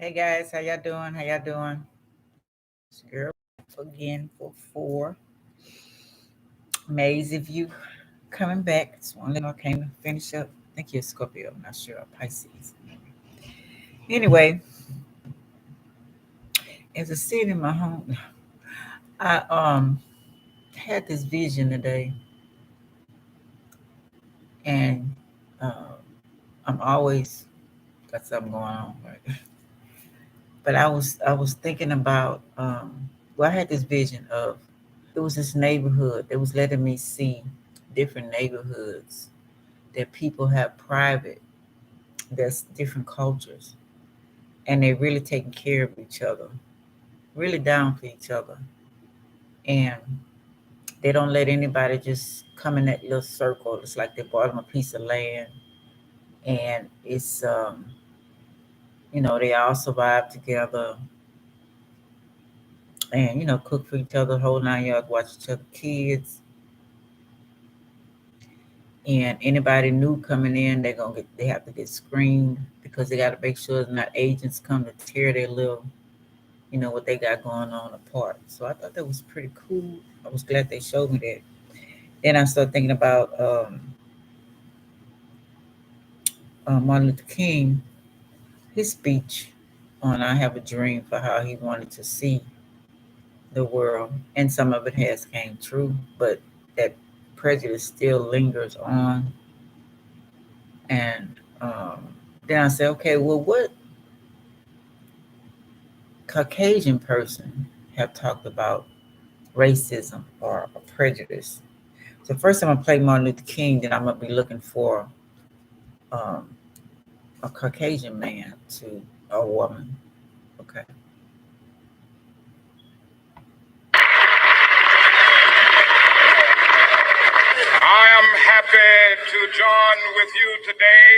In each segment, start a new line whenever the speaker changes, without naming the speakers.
Hey guys, how y'all doing? How y'all doing? It's your girl again for 4. Maze, if you coming back, just want to let you know I came to finish up. I think you're Scorpio, I'm not sure. Pisces. Anyway, as I sit in my home, I had this vision today, and uh, I'm always got something going on, right? But I was thinking about well, I had this vision of it was this neighborhood that was letting me see different neighborhoods that people have private, that's different cultures, and they're really taking care of each other, really down for each other, and they don't let anybody just come in that little circle. It's like they bought them a piece of land, and it's they all survive together, and cook for each other, whole 9 yards, watch each other kids. And anybody new coming in, they have to get screened because they got to make sure it's not agents come to tear their little, what they got going on apart. So I thought that was pretty cool. I was glad they showed me that. Then I started thinking about Martin Luther King, his speech on "I Have a Dream" for how he wanted to see the world, and some of it has came true, but that prejudice still lingers on. And um, then I said, okay, well, what Caucasian person have talked about racism or prejudice? So first I'm gonna play Martin Luther King, then I'm gonna be looking for um, a Caucasian man to a woman. Okay.
I am happy to join with you today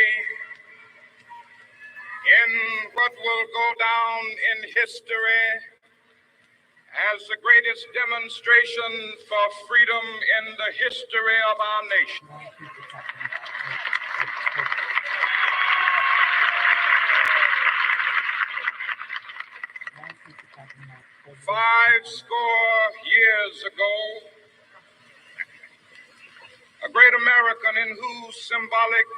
in what will go down in history as the greatest demonstration for freedom in the history of our nation. 50 years ago, a great American in whose symbolic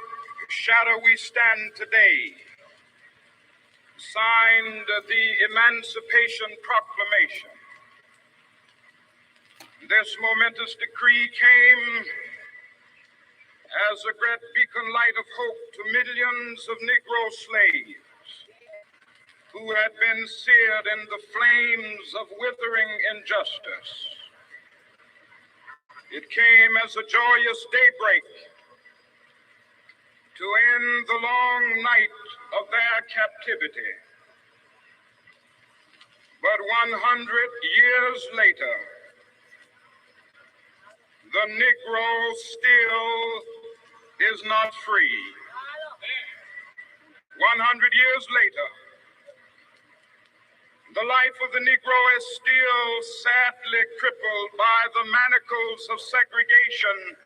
shadow we stand today signed the Emancipation Proclamation. This momentous decree came as a great beacon light of hope to millions of Negro slaves who had been seared in the flames of withering injustice. It came as a joyous daybreak to end the long night of their captivity. But 100 years later, the Negro still is not free. 100 years later, the life of the Negro is still sadly crippled by the manacles of segregation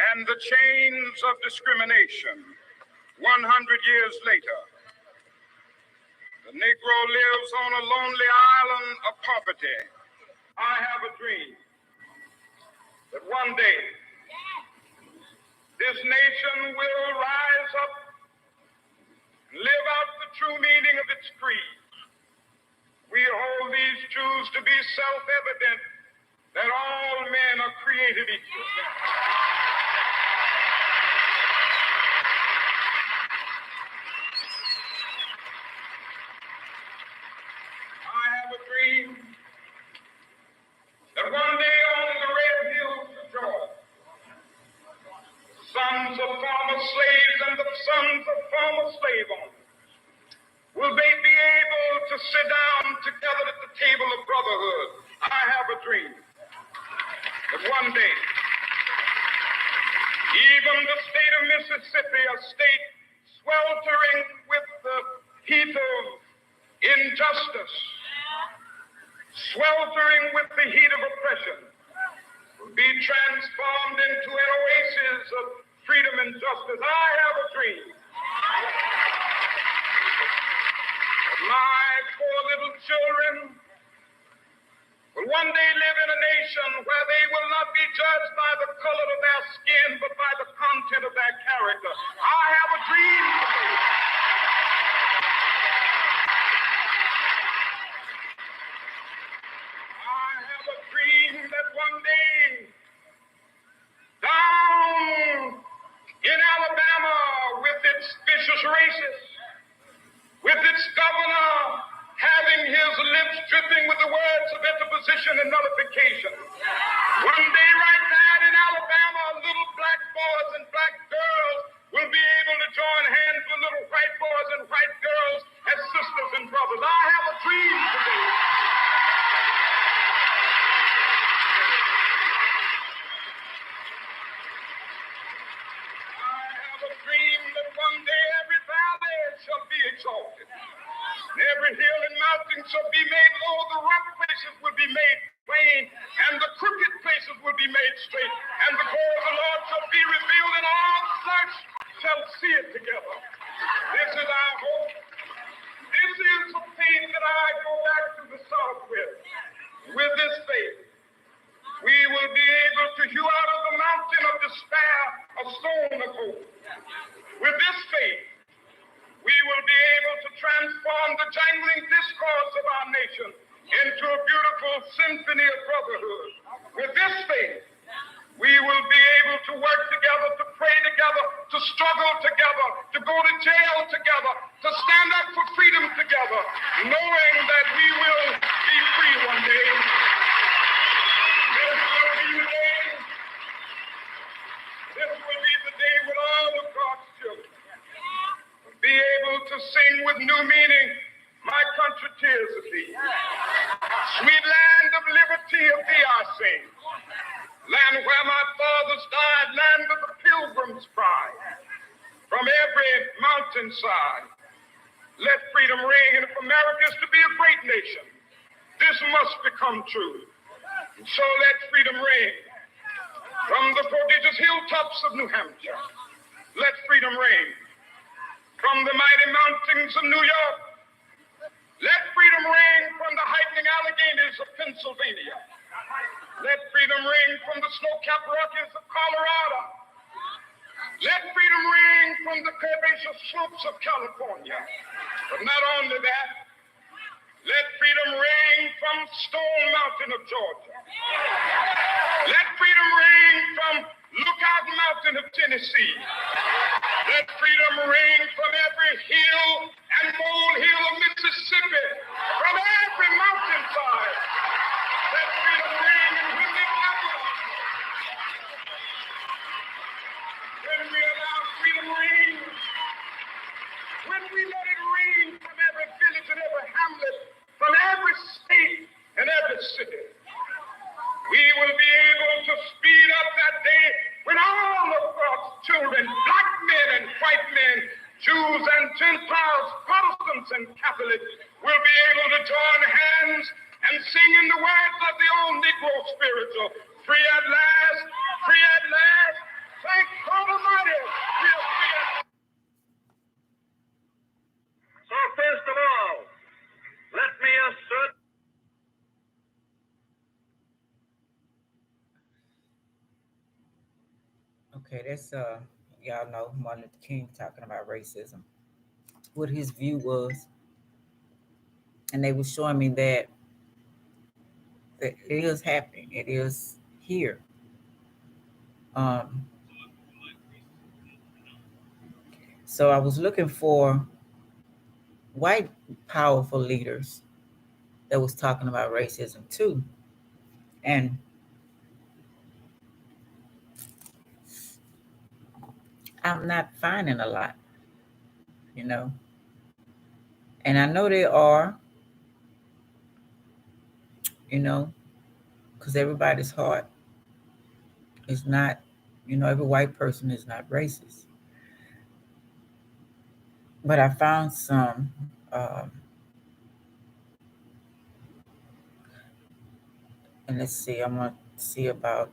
and the chains of discrimination. 100 years later, the Negro lives on a lonely island of poverty. I have a dream that one day this nation will rise up and live out the true meaning of its creed. We hold these truths to be self-evident, that all men are created equal. I have a dream that one day on the red hills of Georgia, sons of former slaves and the sons of former slave owners will they be able to sit down together at the table of brotherhood. I have a dream that one day, even the state of Mississippi, a state sweltering with the heat of injustice, sweltering with the heat of oppression, will be transformed into an oasis of freedom and justice. I have a dream My four little children will one day live in a nation where they will not be judged by the color of their skin, but by the content of their character. I have a dream today. I have a dream that one day, down in Alabama, with its vicious races, with its governor having his lips dripping with the words of interposition and nullification. One day right there in Alabama, little black boys and black girls will be able to join hands with little white boys and white girls as sisters and brothers. I have a dream today. I have a dream that one day every valley shall be exalted. And every hill and mountain shall be made low, the rough places will be made plain, and the crooked places will be made straight, and the glory of the Lord shall be revealed, and all flesh shall see it together. This is our hope. This is the faith that I go back to the South with. With this faith, we will be able to hew out of the mountain of despair a stone of hope. With this faith, we will be able to transform the jangling discourse of our nation into a beautiful symphony of brotherhood. With this faith, we will be able to work together, to pray together, to struggle together, to go to jail together, to stand up for freedom together, knowing that we will be free one day. This will be the day. This will be the day when all of God's children be able to sing with new meaning, my country tears of thee. Sweet land of liberty of thee I sing. Land where my fathers died, land of the pilgrims' pride. From every mountainside, let freedom ring. And if America is to be a great nation, this must become true. And so let freedom ring. From the prodigious hilltops of New Hampshire, let freedom ring. From the mighty mountains of New York, let freedom ring. From the heightening Alleghenies of Pennsylvania, let freedom ring. From the snow-capped Rockies of Colorado, let freedom ring. From the curvaceous slopes of California. But not only that, let freedom ring from Stone Mountain of Georgia. Let freedom ring from Lookout Mountain of Tennessee. Let freedom ring from every hill and molehill of Mississippi, from every mountainside. Let freedom ring, and when we allow freedom ring, when we let it ring from every village and every hamlet, from every state and every city, we will be able to speed up that day when all of God's children, black men and white men, Jews and Gentiles, Protestants and Catholics, will be able to join hands and sing in the words of the old Negro spiritual, free at last, free at last, thank God Almighty, we are free at last. So first of all, let me assert
Okay, that's y'all know Martin Luther King talking about racism, what his view was, and they were showing me that it is happening. It is here. Um, so I was looking for white powerful leaders that was talking about racism too, and I'm not finding a lot, you know. And I know there are, you know, because everybody's heart is not, every white person is not racist. But I found some, and let's see, I'm going to see about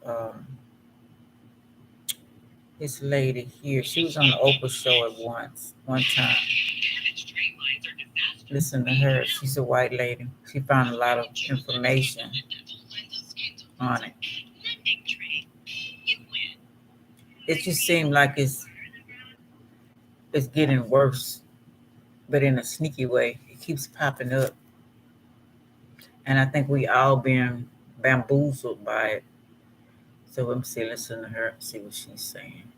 this lady here. She was on the Oprah show at one time. listen to her. She's a white lady. She found a lot of information on it. It just seemed like it's getting worse, but in a sneaky way. It keeps popping up, and I think we all been bamboozled by it. So let me see. Listen to her. See what she's saying.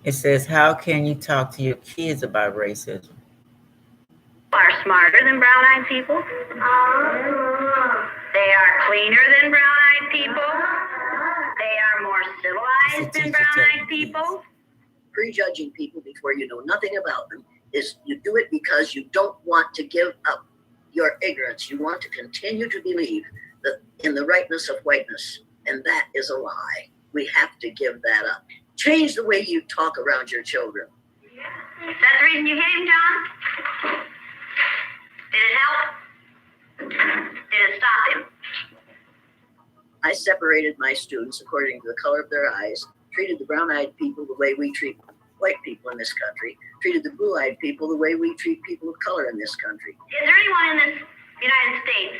It says, "How can you talk to your kids about racism?"
Are smarter than brown-eyed people. They are cleaner than brown-eyed people. They are more civilized than brown-eyed people.
Prejudging people before you know nothing about them is you do it because you don't want to give up your ignorance. You want to continue to believe that in the rightness of whiteness, and that is a lie. We have to give that up. Change the way you talk around your children.
Is that the reason you hit him, John? Did it help? Did it stop him?
I separated my students according to the color of their eyes, treated the brown-eyed people the way we treat white people in this country, treated the blue-eyed people the way we treat people of color in this country.
Is there anyone in this United States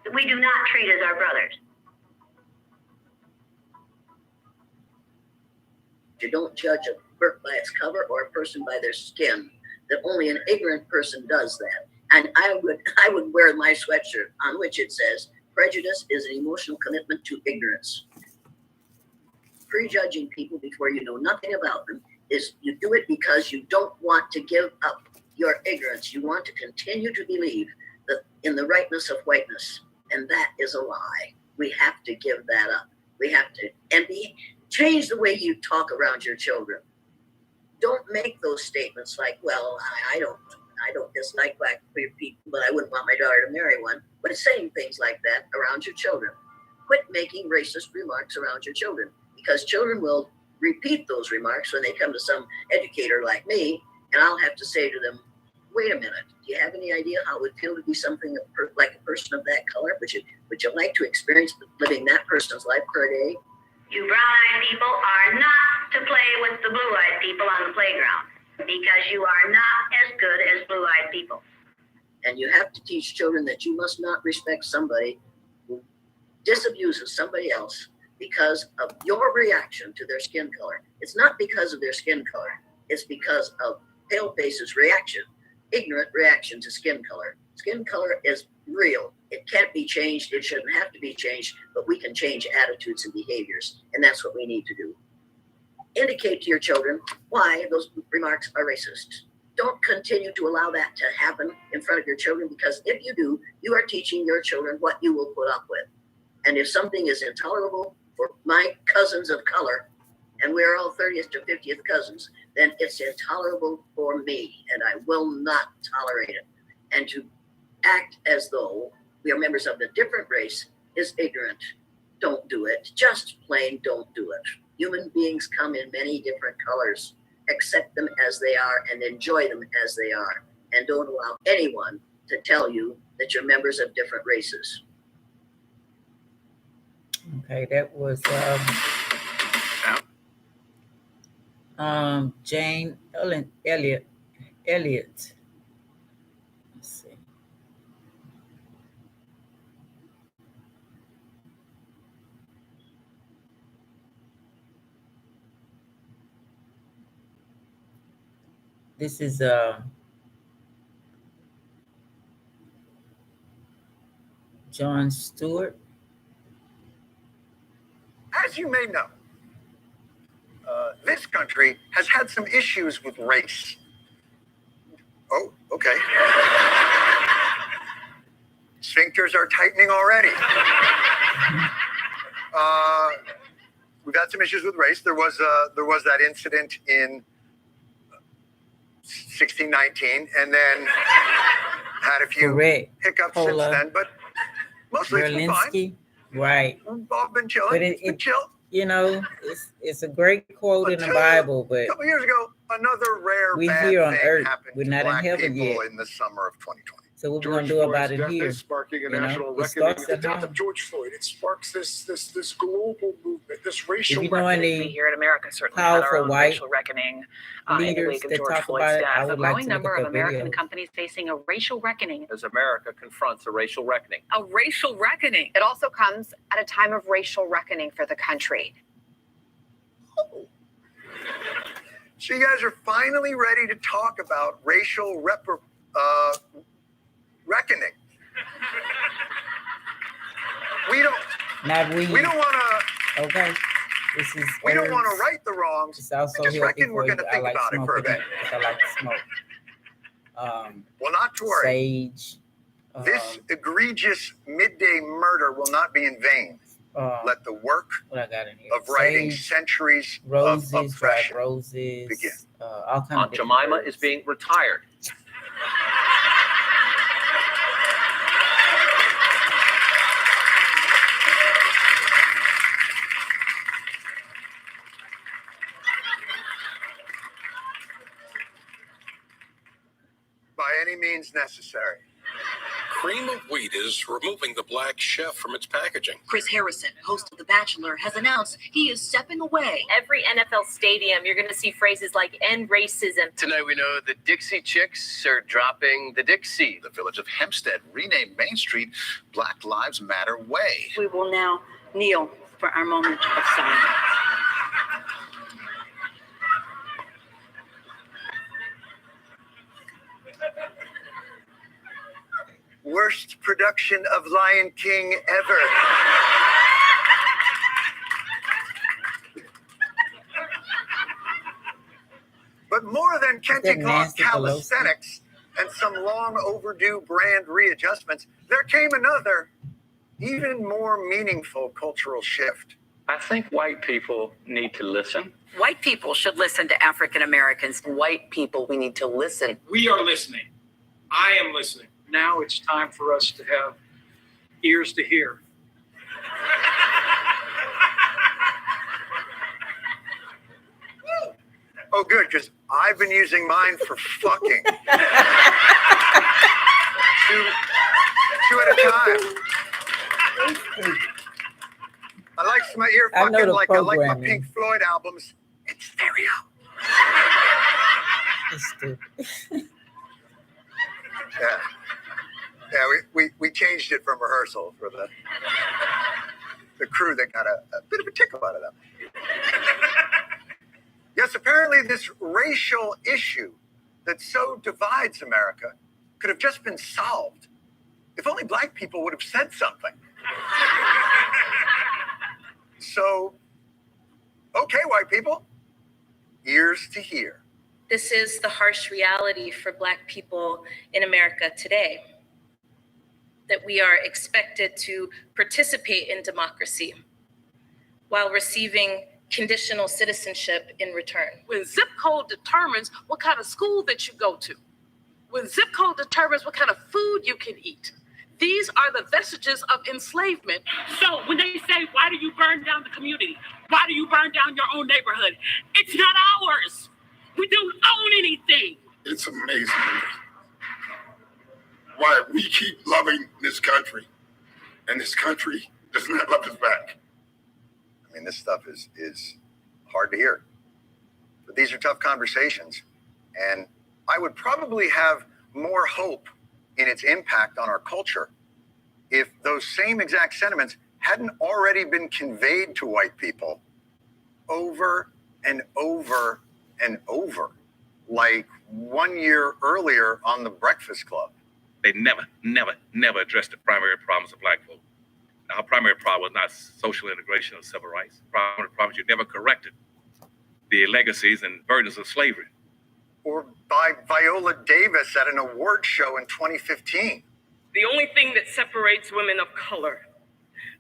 that we do not treat as our brothers?
You don't judge a book by its cover or a person by their skin. That only an ignorant person does that. And I would wear my sweatshirt on which it says, prejudice is an emotional commitment to ignorance. Prejudging people before you know nothing about them is you do it because you don't want to give up your ignorance. You want to continue to believe that in the rightness of whiteness, and that is a lie. We have to give that up. We have to change the way you talk around your children. Don't make those statements like, well, I don't dislike black people, but I wouldn't want my daughter to marry one. But saying things like that around your children. Quit making racist remarks around your children, because children will repeat those remarks when they come to some educator like me, and I'll have to say to them, wait a minute, do you have any idea how it would feel to be something like a person of that color? Would you like to experience living that person's life for a day?
You brown-eyed people are not to play with the blue-eyed people on the playground, because you are not as good as blue-eyed people.
And you have to teach children that you must not respect somebody who disabuses somebody else because of your reaction to their skin color. It's not because of their skin color. It's because of paleface's reaction, ignorant reaction to skin color. Skin color is real. It can't be changed. It shouldn't have to be changed, but we can change attitudes and behaviors, and that's what we need to do. Indicate to your children why those remarks are racist. Don't continue to allow that to happen in front of your children, because if you do, you are teaching your children what you will put up with. And if something is intolerable for my cousins of color, and we're all 30th to 50th cousins, then it's intolerable for me, and I will not tolerate it. And to act as though we are members of a different race is ignorant. Don't do it. Just plain don't do it. Human beings come in many different colors. Accept them as they are and enjoy them as they are. And don't allow anyone to tell you that you're members of different races.
Okay, that was Jane Elliott. Let's see. This is John Stewart.
As you may know, this country has had some issues with race. Oh, okay. Sphincters are tightening already. We've had some issues with race. There was that incident in 1619, and then had a few hiccups since then, but mostly it's been fine.
Right.
I've been chilling.
But
it's been chill.
You know, it's a great quote in the Bible, but
a couple years ago, another rare
we
bad
here on
thing
earth.
happened
We're
to
not in
black
heaven
people
yet.
in the summer of 2020.
So what we're gonna do about it here?
Sparking a
You
national
know, it
reckoning.
starts
The
at
death
home.
of George Floyd, it sparks this global movement, this racial
If you know
reckoning.
any
We here in America certainly had our
powerful
own
white
racial reckoning in the
leaders
wake of
that
George
talk
Floyd's
about it, I
death. A
would like
growing
to look
number
at
of
their
American
videos.
companies facing a racial reckoning.
As America confronts a racial reckoning.
A racial reckoning.
It also comes at a time of racial reckoning for the country.
So you guys are finally ready to talk about racial reckoning. We don't want to.
Okay. This is
We don't
herbs.
want to right the wrongs.
It's also
I just
healthy
reckon we're
for you.
going to
I
think
like
about it for a
smoking
bit.
it because I like to smoke.
Well, not to worry.
Sage.
This egregious midday murder will not be in vain. Let the work
what I got in here?
of writing
Sage,
centuries
roses,
of
dried
oppression
roses,
begin.
All kinds
Aunt
of different
Jemima
herbs.
is being retired.
By any means necessary.
Cream of Wheat is removing the black chef from its packaging.
Chris Harrison, host of The Bachelor, has announced he is stepping away.
Every NFL stadium, you're going to see phrases like end racism.
Tonight we know the Dixie Chicks are dropping the Dixie.
The village of Hempstead renamed Main Street Black Lives Matter Way.
We will now kneel for our moment of silence.
Worst production of Lion King ever. But more than Kente Cloth calisthenics and some long overdue brand readjustments, there came another, even more meaningful cultural shift.
I think white people need to listen.
White people should listen to African Americans.
White people, we need to listen.
We are listening. I am listening. Now it's time for us to have ears to hear.
Oh, good, because I've been using mine for fucking. two at a time. I like my ear fucking like I like my Pink Floyd albums. It's stereo.
It's stupid.
Yeah, we changed it from rehearsal for the crew that got a bit of a tickle out of that. Yes, apparently this racial issue that so divides America could have just been solved if only black people would have said something. So, okay, white people, ears to hear.
This is the harsh reality for Black people in America today, that we are expected to participate in democracy while receiving conditional citizenship in return.
When zip code determines what kind of school that you go to, when zip code determines what kind of food you can eat, these are the vestiges of enslavement.
So when they say, why do you burn down the community? Why do you burn down your own neighborhood? It's not ours. We don't own anything.
It's amazing why we keep loving this country, and this country does not love us back.
I mean, this stuff is hard to hear. But these are tough conversations, and I would probably have more hope in its impact on our culture if those same exact sentiments hadn't already been conveyed to white people over and over and over, like 1 year earlier on The Breakfast Club.
They never addressed the primary problems of black folk. Our primary problem was not social integration or civil rights. The primary problem is you never corrected the legacies and burdens of slavery.
Or by Viola Davis at an award show in 2015.
The only thing that separates women of color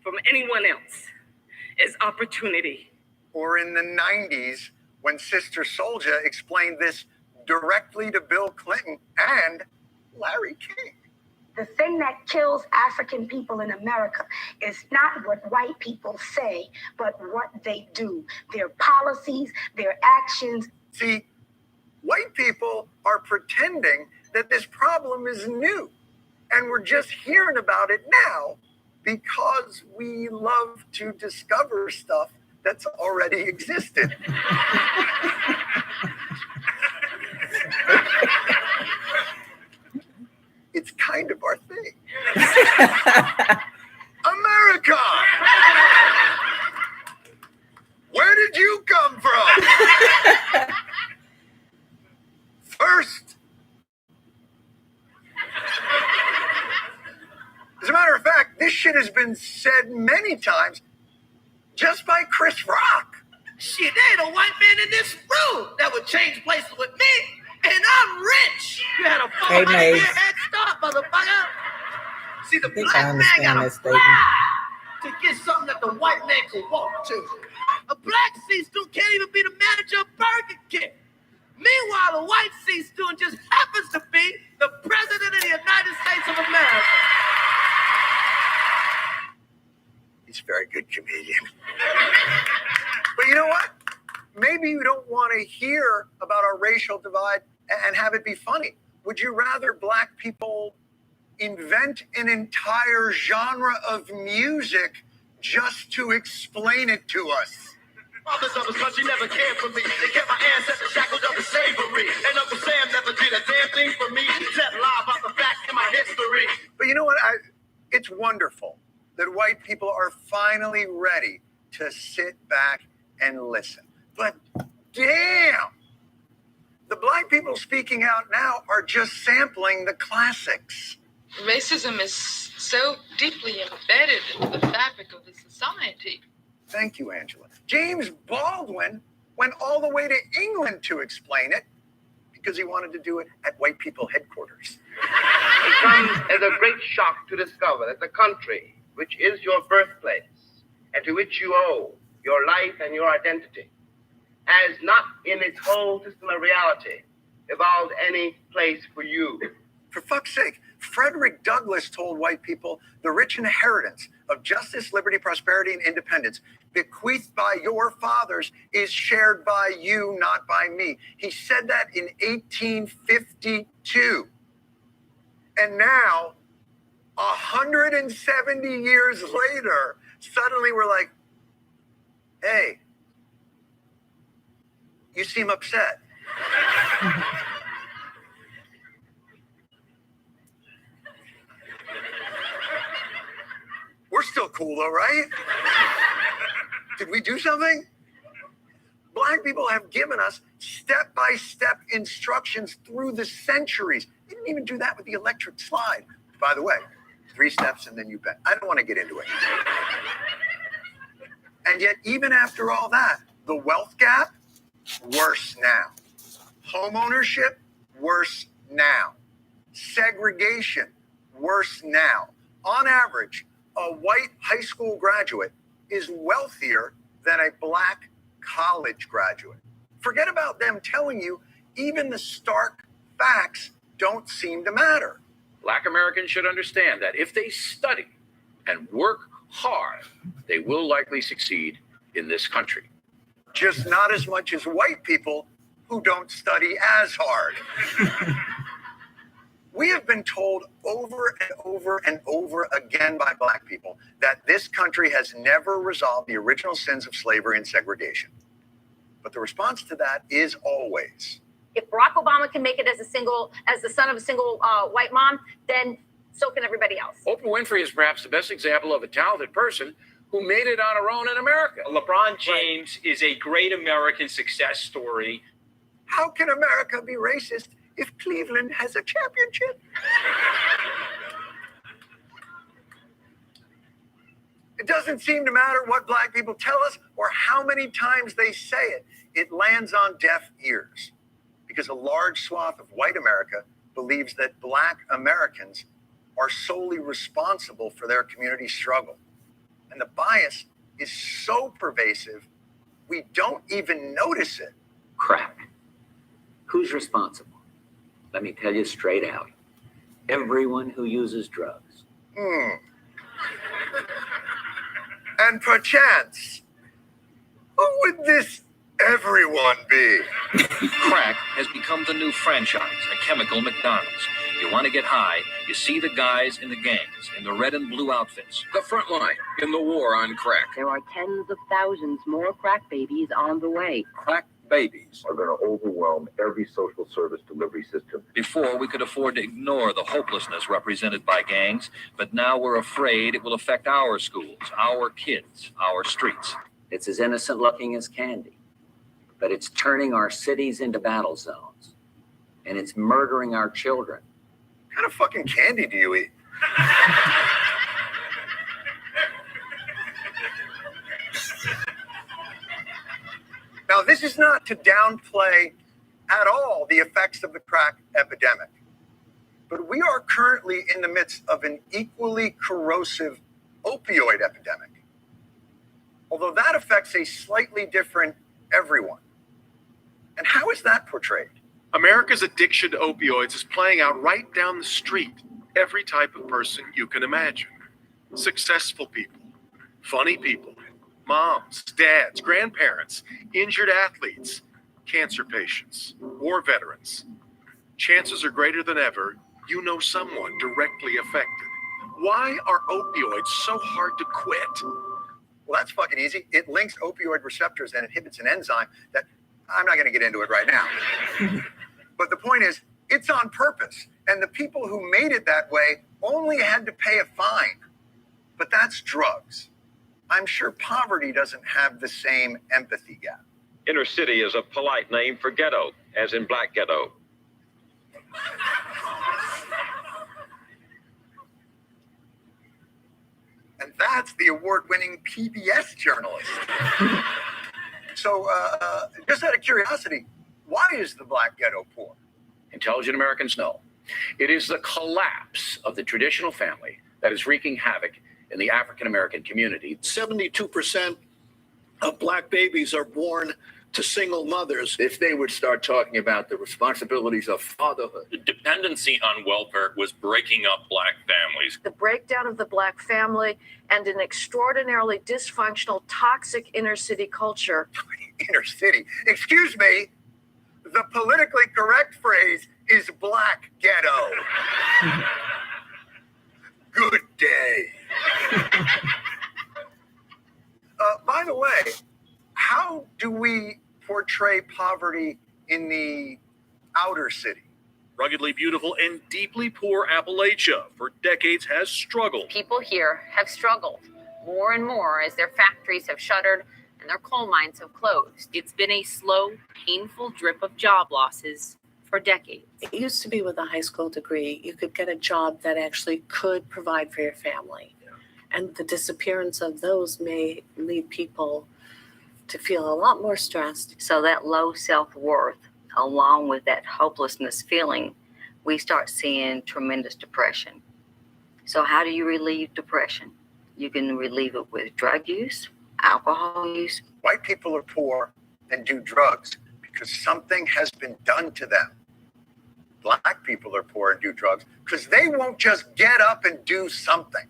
from anyone else is opportunity.
Or in the 90s, when Sister Souljah explained this directly to Bill Clinton and Larry King.
The thing that kills African people in America is not what white people say, but what they do. Their policies, their actions.
See, white people are pretending that this problem is new. And we're just hearing about it now because we love to discover stuff that's already existed. It's kind of our thing. America! Where did you come from? First. As a matter of fact, this shit has been said many times just by Chris Rock.
Shit, there ain't a white man in this room that would change places with me, and I'm rich. You had a 400-year head start, motherfucker. See, the black man got a to get something that the white man can walk to. A black C-student can't even be the manager of Burger King. Meanwhile, a white C-student just happens to be the president of the United States of America.
He's a very good comedian. But you know what? Maybe you don't want to hear about our racial divide and have it be funny. Would you rather black people invent an entire genre of music just to explain it to us?
Fathers of this country never cared for me. They kept my ancestors shackled up in slavery. And Uncle Sam never did a damn thing for me. Except lie about the facts in my history.
But you know what? It's wonderful that white people are finally ready to sit back and listen. But damn, the black people speaking out now are just sampling the classics.
Racism is so deeply embedded into the fabric of the society.
Thank you, Angela. James Baldwin went all the way to England to explain it because he wanted to do it at white people headquarters.
It comes as a great shock to discover that the country, which is your birthplace and to which you owe your life and your identity, has not in its whole system of reality evolved any place for you.
For fuck's sake, Frederick Douglass told white people the rich inheritance of justice, liberty, prosperity, and independence bequeathed by your fathers is shared by you, not by me. He said that in 1852. And now, 170 years later, suddenly we're like, hey, you seem upset. We're still cool though, right? Did we do something? Black people have given us step-by-step instructions through the centuries. They didn't even do that with the electric slide. By the way, 3 steps and then you bend. I don't want to get into it. And yet, even after all that, the wealth gap, worse now. Home ownership, worse now. Segregation, worse now. On average, a white high school graduate is wealthier than a black college graduate. Forget about them telling you even the stark facts don't seem to matter.
Black Americans should understand that if they study and work hard, they will likely succeed in this country.
Just not as much as white people who don't study as hard. We have been told over and over and over again by black people that this country has never resolved the original sins of slavery and segregation. But the response to that is always,
if Barack Obama can make it as the son of a single white mom, then so can everybody else.
Oprah Winfrey is perhaps the best example of a talented person who made it on her own in America.
LeBron James is a great American success story.
How can America be racist if Cleveland has a championship? It doesn't seem to matter what black people tell us or how many times they say it. It lands on deaf ears because a large swath of white America believes that black Americans are solely responsible for their community struggle. And the bias is so pervasive, we don't even notice it.
Crack. Who's responsible? Let me tell you straight out. Everyone who uses drugs.
And perchance, who would this everyone be?
Crack has become the new franchise, a chemical McDonald's.
You want to get high, you see the guys in the gangs, in the red and blue outfits. The front line in the war on crack.
There are tens of thousands more crack babies on the way.
Crack babies.
Are going to overwhelm every social service delivery system.
Before, we could afford to ignore the hopelessness represented by gangs, but now we're afraid it will affect our schools, our kids, our streets.
It's as innocent looking as candy, but it's turning our cities into battle zones, and it's murdering our children.
What kind of fucking candy do you eat? Now, this is not to downplay at all the effects of the crack epidemic, but we are currently in the midst of an equally corrosive opioid epidemic, although that affects a slightly different everyone. And how is that portrayed?
America's addiction to opioids is playing out right down the street. Every type of person you can imagine. Successful people, funny people, moms, dads, grandparents, injured athletes, cancer patients, war veterans. Chances are greater than ever you know someone directly affected. Why are opioids so hard to quit?
Well, that's fucking easy. It links opioid receptors and inhibits an enzyme that I'm not going to get into it right now. But the point is, it's on purpose. And the people who made it that way only had to pay a fine. But that's drugs. I'm sure poverty doesn't have the same empathy gap.
Inner city is a polite name for ghetto, as in black ghetto.
And that's the award-winning PBS journalist. So, just out of curiosity, why is the black ghetto poor?
Intelligent Americans know. It is the collapse of the traditional family that is wreaking havoc in the African American community.
72% of black babies are born to single mothers.
If they would start talking about the responsibilities of fatherhood.
The dependency on welfare was breaking up black families.
The breakdown of the black family and an extraordinarily dysfunctional, toxic inner city culture.
Inner city? Excuse me. The politically correct phrase is black ghetto. Good day. By the way, how do we portray poverty in the outer city?
Ruggedly beautiful and deeply poor Appalachia for decades has struggled.
People here have struggled more and more as their factories have shuttered and their coal mines have closed. It's been a slow, painful drip of job losses for decades.
It used to be with a high school degree, you could get a job that actually could provide for your family. And the disappearance of those may lead people to feel a lot more stressed.
So that low self-worth, along with that hopelessness feeling, we start seeing tremendous depression. So how do you relieve depression? You can relieve it with drug use, alcohol use.
White people are poor and do drugs because something has been done to them. Black people are poor and do drugs because they won't just get up and do something.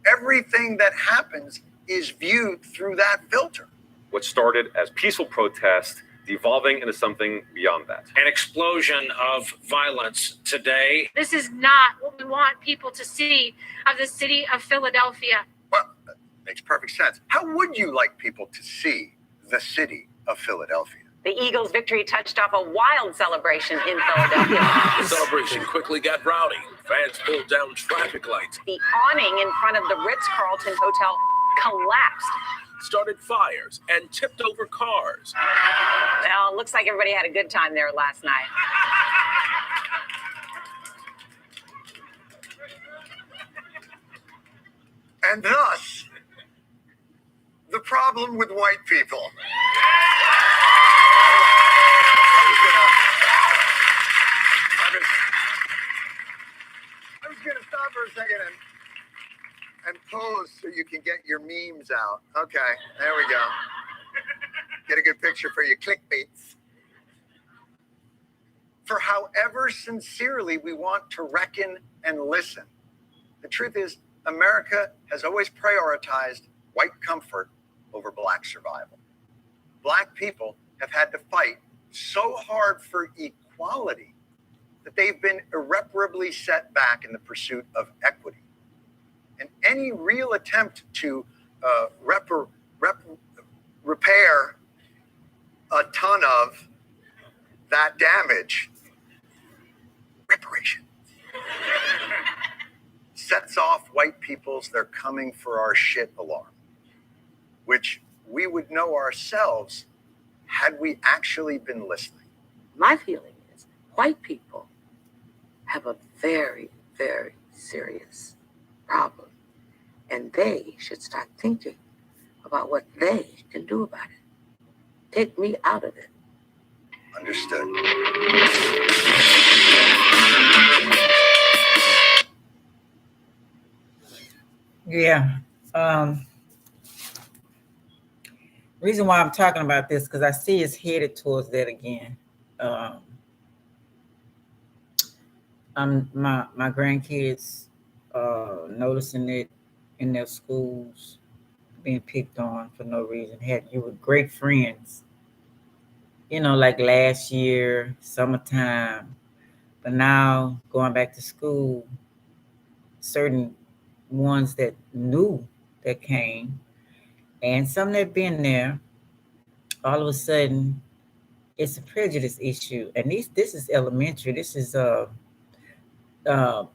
Everything that happens is viewed through that filter.
What started as peaceful protest devolving into something beyond that.
An explosion of violence today.
This is not what we want people to see of the city of Philadelphia.
Well, that makes perfect sense. How would you like people to see the city of Philadelphia?
The Eagles' victory touched off a wild celebration in Philadelphia.
The celebration quickly got rowdy. Fans pulled down traffic lights.
The awning in front of the Ritz-Carlton Hotel collapsed.
Started fires and tipped over cars.
Well, it looks like everybody had a good time there last night.
And thus, the problem with white people. I was going to stop for a second and pose so you can get your memes out. Okay, there we go. Get a good picture for your clickbaits. For however sincerely we want to reckon and listen, the truth is America has always prioritized white comfort over black survival. Black people have had to fight so hard for equality that they've been irreparably set back in the pursuit of equity. And any real attempt to repair a ton of that damage, reparation, sets off white people's "they're coming for our shit" alarm, which we would know ourselves had we actually been listening.
My feeling is white people have a very, very serious problem, and they should start thinking about what they can do about it. Take me out of it.
Understood.
Yeah. Reason why I'm talking about this, because I see it's headed towards that again. My grandkids noticing it in their schools, being picked on for no reason. You were great friends, like last year, summertime. But now going back to school, certain ones that knew that came, and some that been there, all of a sudden, it's a prejudice issue. And this is elementary. This is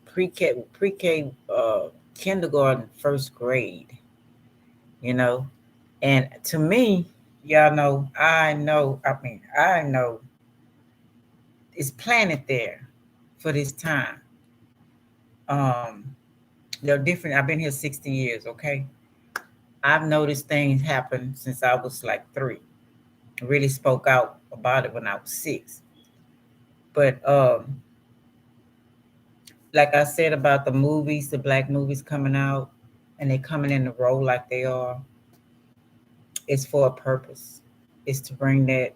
pre-K, kindergarten, first grade. And to me, y'all know, I know it's planted there for this time. They're different. I've been here 60 years, okay? I've noticed things happen since I was like 3. I really spoke out about it when I was 6. But like I said about the movies, the black movies coming out, and they coming in the role like they are, it's for a purpose. It's to bring that.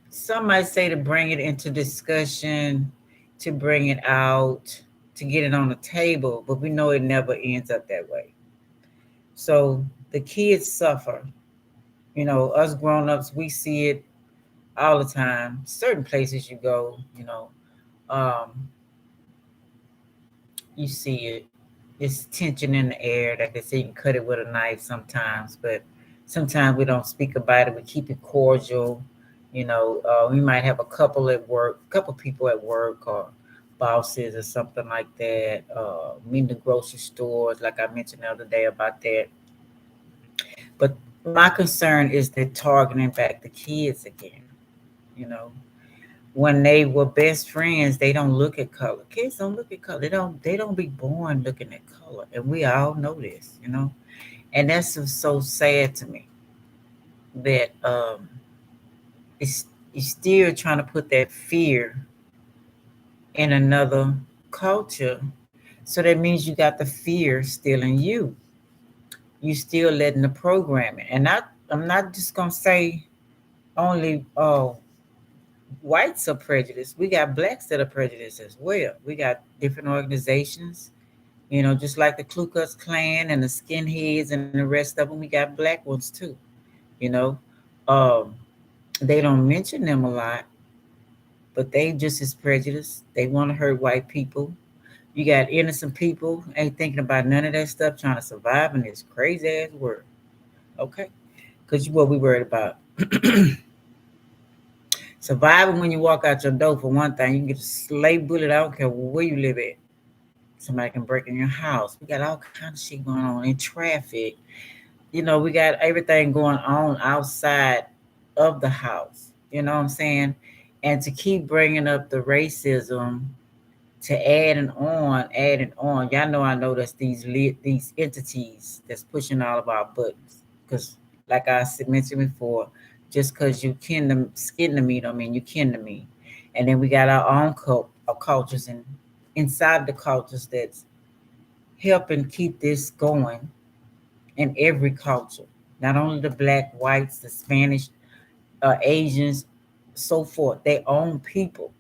Some might say to bring it into discussion, to bring it out, to get it on the table, but we know it never ends up that way. So the kids suffer. Us grown-ups, we see it all the time. Certain places you go, you see it. It's tension in the air that they say you can cut it with a knife sometimes, but sometimes we don't speak about it. We keep it cordial. We might have a couple people at work or bosses or something like that. In the grocery stores, like I mentioned the other day about that. But my concern is they're targeting back the kids again. When they were best friends, they don't look at color. Kids don't look at color. They don't be born looking at color. And we all know this, And that's so sad to me that it's still trying to put that fear in another culture. So that means you got the fear still in you. You still letting the programming. And I'm not just gonna say only whites are prejudiced. We got blacks that are prejudiced as well. We got different organizations, just like the Ku Klux Klan and the skinheads and the rest of them. We got black ones too. They don't mention them a lot, but they just as prejudiced. They want to hurt white people. You got innocent people ain't thinking about none of that stuff, trying to survive in this crazy ass world. Okay, because what we worried about. Surviving when you walk out your door, for one thing, you can get a slave bullet. I don't care where you live at. Somebody can break in your house. We got all kinds of shit going on in traffic. We got everything going on outside of the house. You know what I'm saying? And to keep bringing up the racism, to add and on. Y'all know I know that's these entities that's pushing all of our buttons. Because like I mentioned before, just because you skin to me don't mean you kin to me. And then we got our own cultures, and inside the cultures that's helping keep this going in every culture. Not only the black, whites, the Spanish, Asians, so forth. Their own people.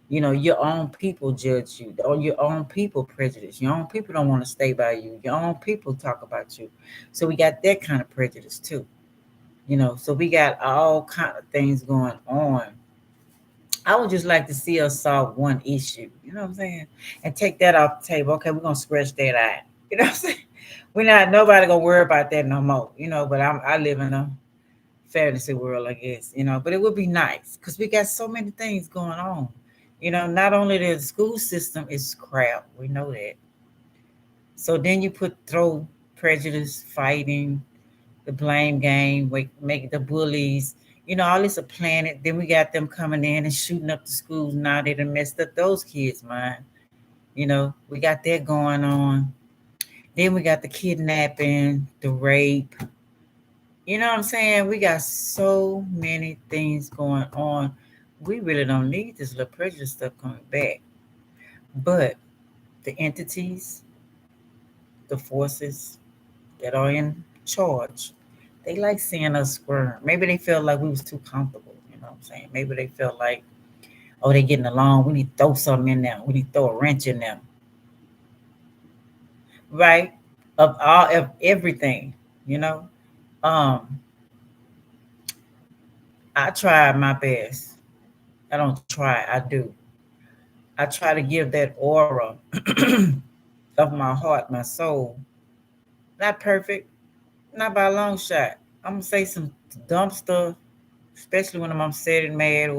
Your own people judge you. Or your own people prejudice. Your own people don't want to stay by you. Your own people talk about you. So we got that kind of prejudice too. So we got all kind of things going on. I would just like to see us solve one issue, you know what I'm saying? And take that off the table. Okay, we're gonna scratch that out. You know what I'm saying? We're not nobody gonna worry about that no more, you know, but I live in a fantasy world, I guess, you know, but it would be nice because we got so many things going on. You know, not only the school system is crap, we know that. So then you throw prejudice, fighting, the blame game, make the bullies, you know, all this a planet. Then we got them coming in and shooting up the schools. Now they done messed up those kids' mind. You know, we got that going on. Then we got the kidnapping, the rape. You know what I'm saying? We got so many things going on. We really don't need this little prejudice stuff coming back. But the entities, the forces that are in charge, they like seeing us squirm. Maybe they felt like we was too comfortable. You know what I'm saying? Maybe they felt like, oh, they getting along. We need to throw something in them. We need to throw a wrench in them. Right? Of everything, you know. Um, I try my best. I don't try, I do. I try to give that aura of my heart, my soul. Not perfect, not by a long shot. I'm gonna say some dumb stuff, especially when I'm upset and mad or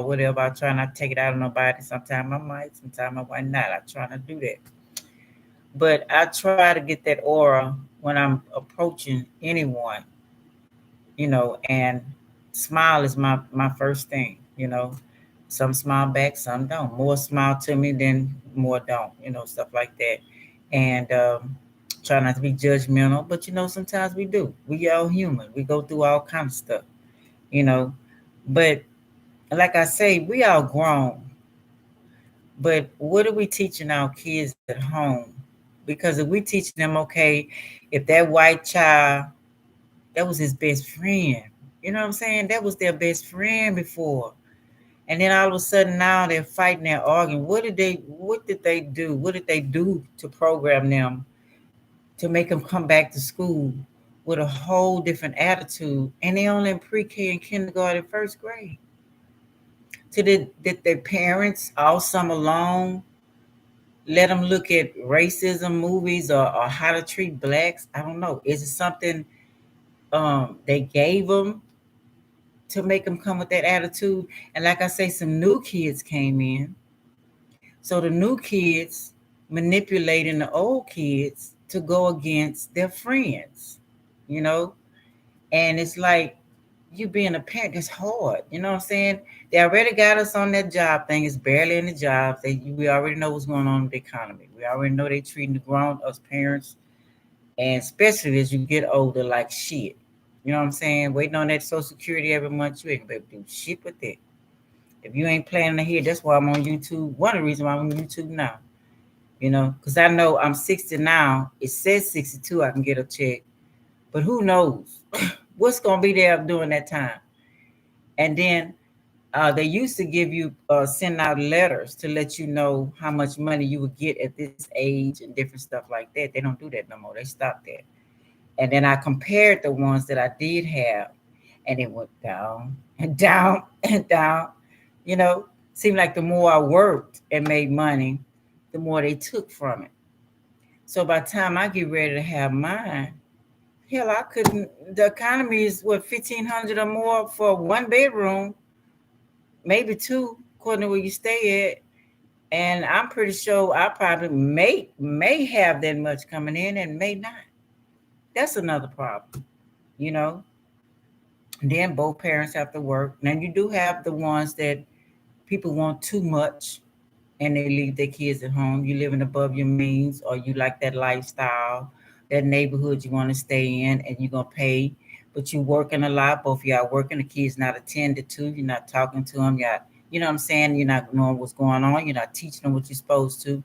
whatever. I try not to take it out on nobody. Sometimes I might, sometimes I might not. I try not to do that. But I try to get that aura when I'm approaching anyone, you know, and smile is my first thing, you know. Some smile back, some don't. More smile to me than more don't, you know, stuff like that. And try not to be judgmental, but you know, sometimes we do. We all human. We go through all kinds of stuff, you know. But like I say, we all grown. But what are we teaching our kids at home? Because if we teaching them, okay, if that white child, that was his best friend. You know what I'm saying? That was their best friend before. And then all of a sudden now they're fighting, they're arguing. What did they do? What did they do to program them to make them come back to school with a whole different attitude? And they only in pre-K and kindergarten, first grade. So did their parents all summer long let them look at racism movies or how to treat blacks? I don't know. Is it something they gave them to make them come with that attitude? And like I say, some new kids came in. So the new kids manipulating the old kids to go against their friends, you know? And it's like you being a parent is hard. You know what I'm saying? They already got us on that job thing. It's barely in the jobs. We already know what's going on with the economy. We already know they treating the grown us parents, and especially as you get older, like shit. You know what I'm saying? Waiting on that Social Security every month, you ain't gonna be able to do shit with it. If you ain't planning ahead, that's why I'm on YouTube. One of the reasons why I'm on YouTube now, you know, because I know I'm 60 now. It says 62, I can get a check, but who knows what's gonna be there during that time? And then they used to give you send out letters to let you know how much money you would get at this age and different stuff like that. They don't do that no more. They stopped that. And then I compared the ones that I did have, and it went down and down and down. You know, seemed like the more I worked and made money, the more they took from it. So by the time I get ready to have mine, hell, I couldn't. The economy is what 1,500 or more for one bedroom, maybe two, according to where you stay at. And I'm pretty sure I probably may have that much coming in and may not. That's another problem, you know. Then both parents have to work. Now you do have the ones that people want too much and they leave their kids at home. You living above your means, or you like that lifestyle, that neighborhood you want to stay in, and you're gonna pay, but you working a lot. Both of y'all working. The kids not attended to. You're not talking to them. You know what I'm saying. You're not knowing what's going on. You're not teaching them what you're supposed to.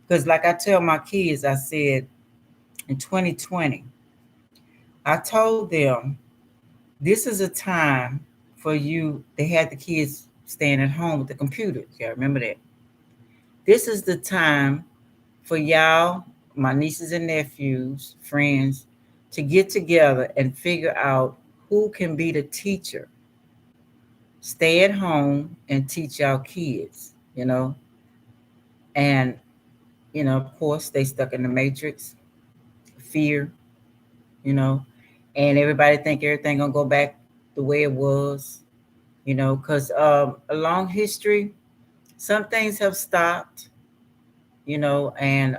Because like I tell my kids, I said in 2020, I told them this is a time for you. They had the kids staying at home with the computers. Yeah, remember that. This is the time for y'all, my nieces and nephews, friends, to get together and figure out who can be the teacher stay at home and teach our kids, and of course they stuck in the matrix, fear, you know, and everybody think everything gonna go back the way it was, because a long history, some things have stopped, and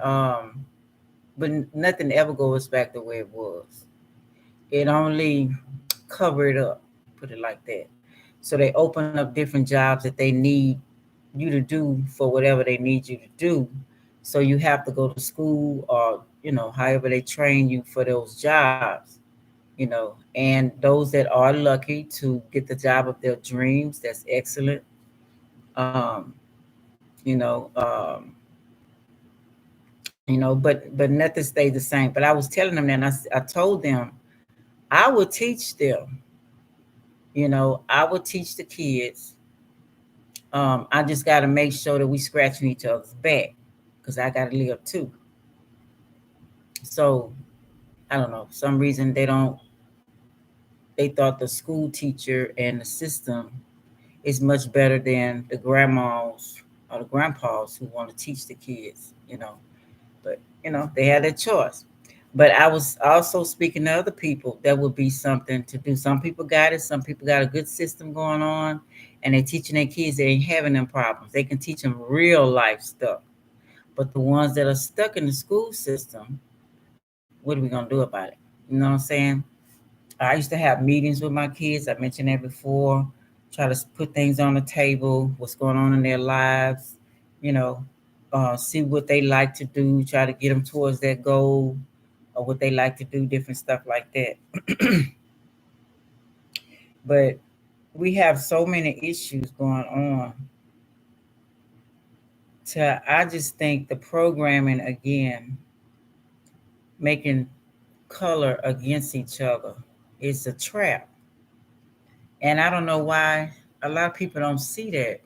but nothing ever goes back the way it was. It only cover it up, put it like that. So they open up different jobs that they need you to do for whatever they need you to do. So you have to go to school, or however they train you for those jobs. And those that are lucky to get the job of their dreams, that's excellent. Um, you know, um, but nothing stays the same. But I was telling them that, and I told them I would teach them. I would teach the kids. I just got to make sure that we scratching each other's back, because I got to live too. So I don't know. For some reason they don't. They thought the school teacher and the system is much better than the grandmas or the grandpas who want to teach the kids. But they had their choice. But I was also speaking to other people. That would be something to do. Some people got it. Some people got a good system going on, and they're teaching their kids. They ain't having them problems. They can teach them real life stuff. But the ones that are stuck in the school system, what are we gonna do about it? You know what I'm saying? I used to have meetings with my kids. I mentioned that before. Try to put things on the table, what's going on in their lives, you know, see what they like to do, try to get them towards their goal, or what they like to do, different stuff like that. But we have so many issues going on. I just think the programming again, making color against each other, is a trap. And I don't know why a lot of people don't see that.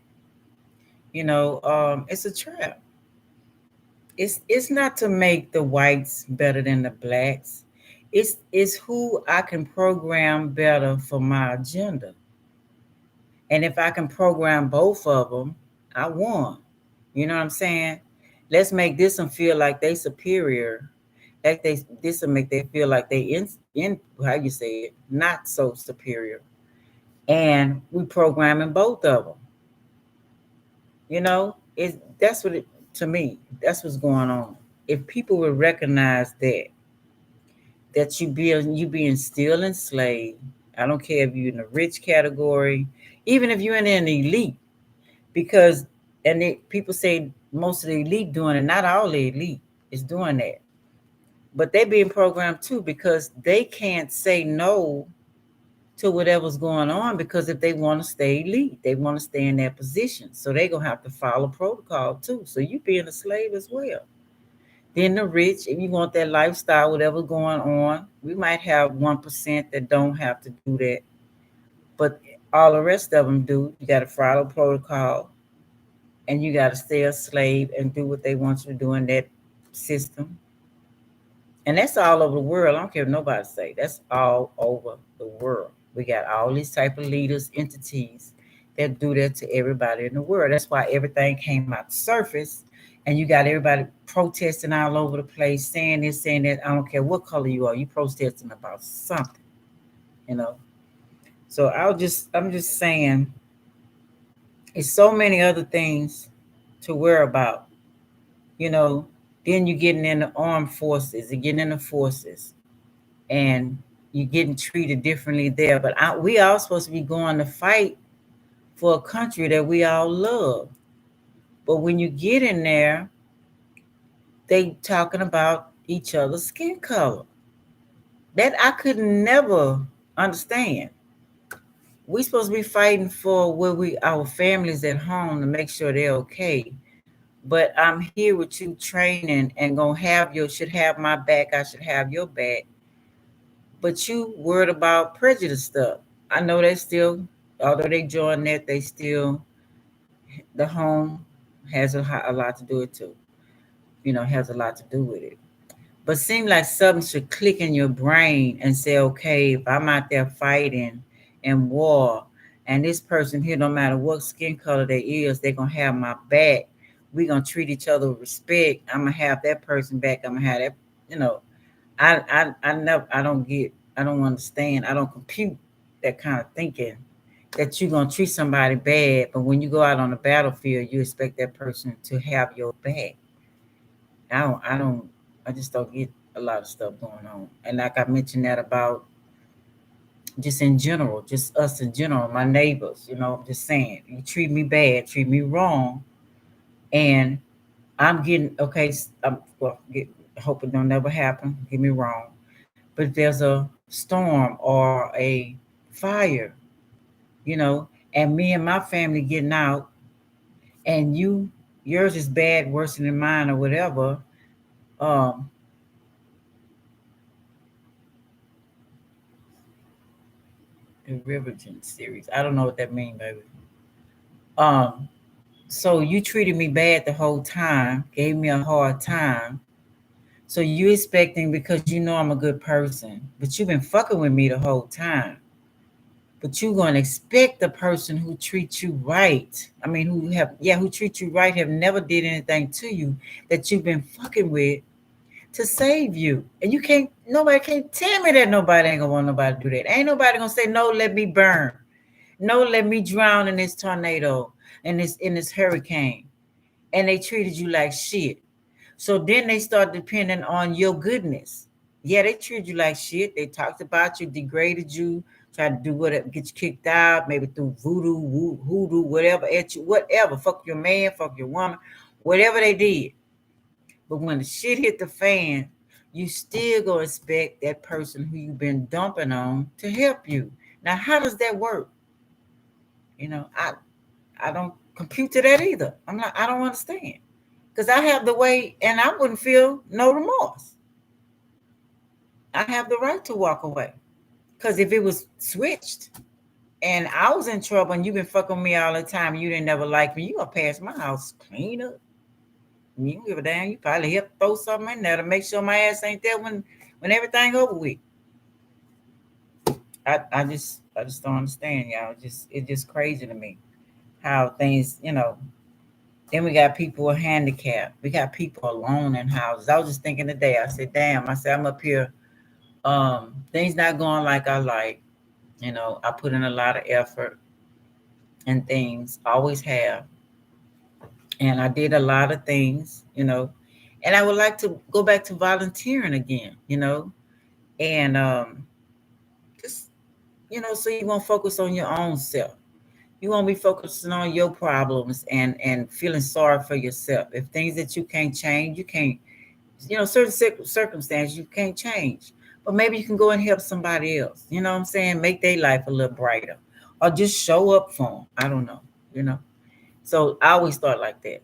It's a trap. It's not to make the whites better than the blacks. It's who I can program better for my agenda. And if I can program both of them, I won. You know what I'm saying? Let's make this one feel like they superior. Like this will make they feel like they in how you say it, not so superior. And we programming both of them. That's what it, to me, that's what's going on. If people would recognize that you being still enslaved, I don't care if you're in the rich category, even if you're in an elite, because people say most of the elite doing it, not all the elite is doing that, but they being programmed too, because they can't say no to whatever's going on, because if they want to stay elite, they want to stay in their position. So they're going to have to follow protocol too. So you being a slave as well. Then the rich, if you want that lifestyle, whatever's going on, we might have 1% that don't have to do that. But all the rest of them do. You got to follow protocol, and you got to stay a slave and do what they want you to do in that system. And that's all over the world. I don't care what nobody say. That's all over the world. We got all these type of leaders, entities that do that to everybody in the world. That's why everything came out the surface, and you got everybody protesting all over the place, saying this, saying that. I don't care what color you are. You protesting about something, you know. So I'm just saying, it's so many other things to worry about, you know. Then you're getting in the armed forces, you're getting in the forces, and you're getting treated differently there. But we all supposed to be going to fight for a country that we all love. But when you get in there, they talking about each other's skin color. That I could never understand. We supposed to be fighting for our families at home to make sure they're okay. But I'm here with you training and gonna should have my back. I should have your back. But you worried about prejudice stuff. I know they still, although they join that, they still, the home has a lot to do with it too. Has a lot to do with it. But seem like something should click in your brain and say, okay, if I'm out there fighting in war And this person here, no matter what skin color they is, they're gonna have my back. We're gonna treat each other with respect. I'm gonna have that person back. I'm gonna have that, you know. I never I don't get I don't understand. I don't compute that kind of thinking that you're gonna treat somebody bad, but when you go out on the battlefield, you expect that person to have your back. I just don't get a lot of stuff going on. And like I mentioned that about just in general, just us in general, my neighbors, I'm just saying, you treat me bad, treat me wrong, and I'm getting okay. I hope it don't never happen. Get me wrong, but if there's a storm or a fire, and me and my family getting out, and yours is bad, worse than mine, or whatever. Um, the Riverton series. I don't know what that means, baby. Um, so you treated me bad the whole time, gave me a hard time. So you expecting because you know I'm a good person, but you've been fucking with me the whole time. But you gonna expect the person who treats you right. I mean, who treats you right, have never did anything to you that you've been fucking with to save you. And nobody can't tell me that nobody ain't gonna want nobody to do that. Ain't nobody gonna say, no, let me burn. No, let me drown in this tornado, in this hurricane. And they treated you like shit. So then they start depending on your goodness. Yeah, they treated you like shit. They talked about you, degraded you, tried to do whatever, get you kicked out, maybe through hoodoo, whatever, at you, whatever. Fuck your man, fuck your woman, whatever they did. But when the shit hit the fan, you still gonna expect that person who you've been dumping on to help you. Now, how does that work? I don't compute to that either. I don't understand. Because I have the way, and I wouldn't feel no remorse. I have the right to walk away. Because if it was switched and I was in trouble and you've been fucking with me all the time and you didn't never like me, you gonna pass my house clean up. You don't give a damn. You probably help throw something in there to make sure my ass ain't there when everything over with. I just don't understand, y'all. It's just crazy to me how things, Then we got people handicapped. We got people alone in houses. I was just thinking today, I said, damn, I'm up here. Things not going like I like. I put in a lot of effort and things, always have. And I did a lot of things, and I would like to go back to volunteering again, and just, so you won't focus on your own self. You won't be focusing on your problems and feeling sorry for yourself. If things that you can't change, you can't, certain circumstances you can't change. But maybe you can go and help somebody else. You know what I'm saying? Make their life a little brighter. Or just show up for them. I don't know. So I always thought like that.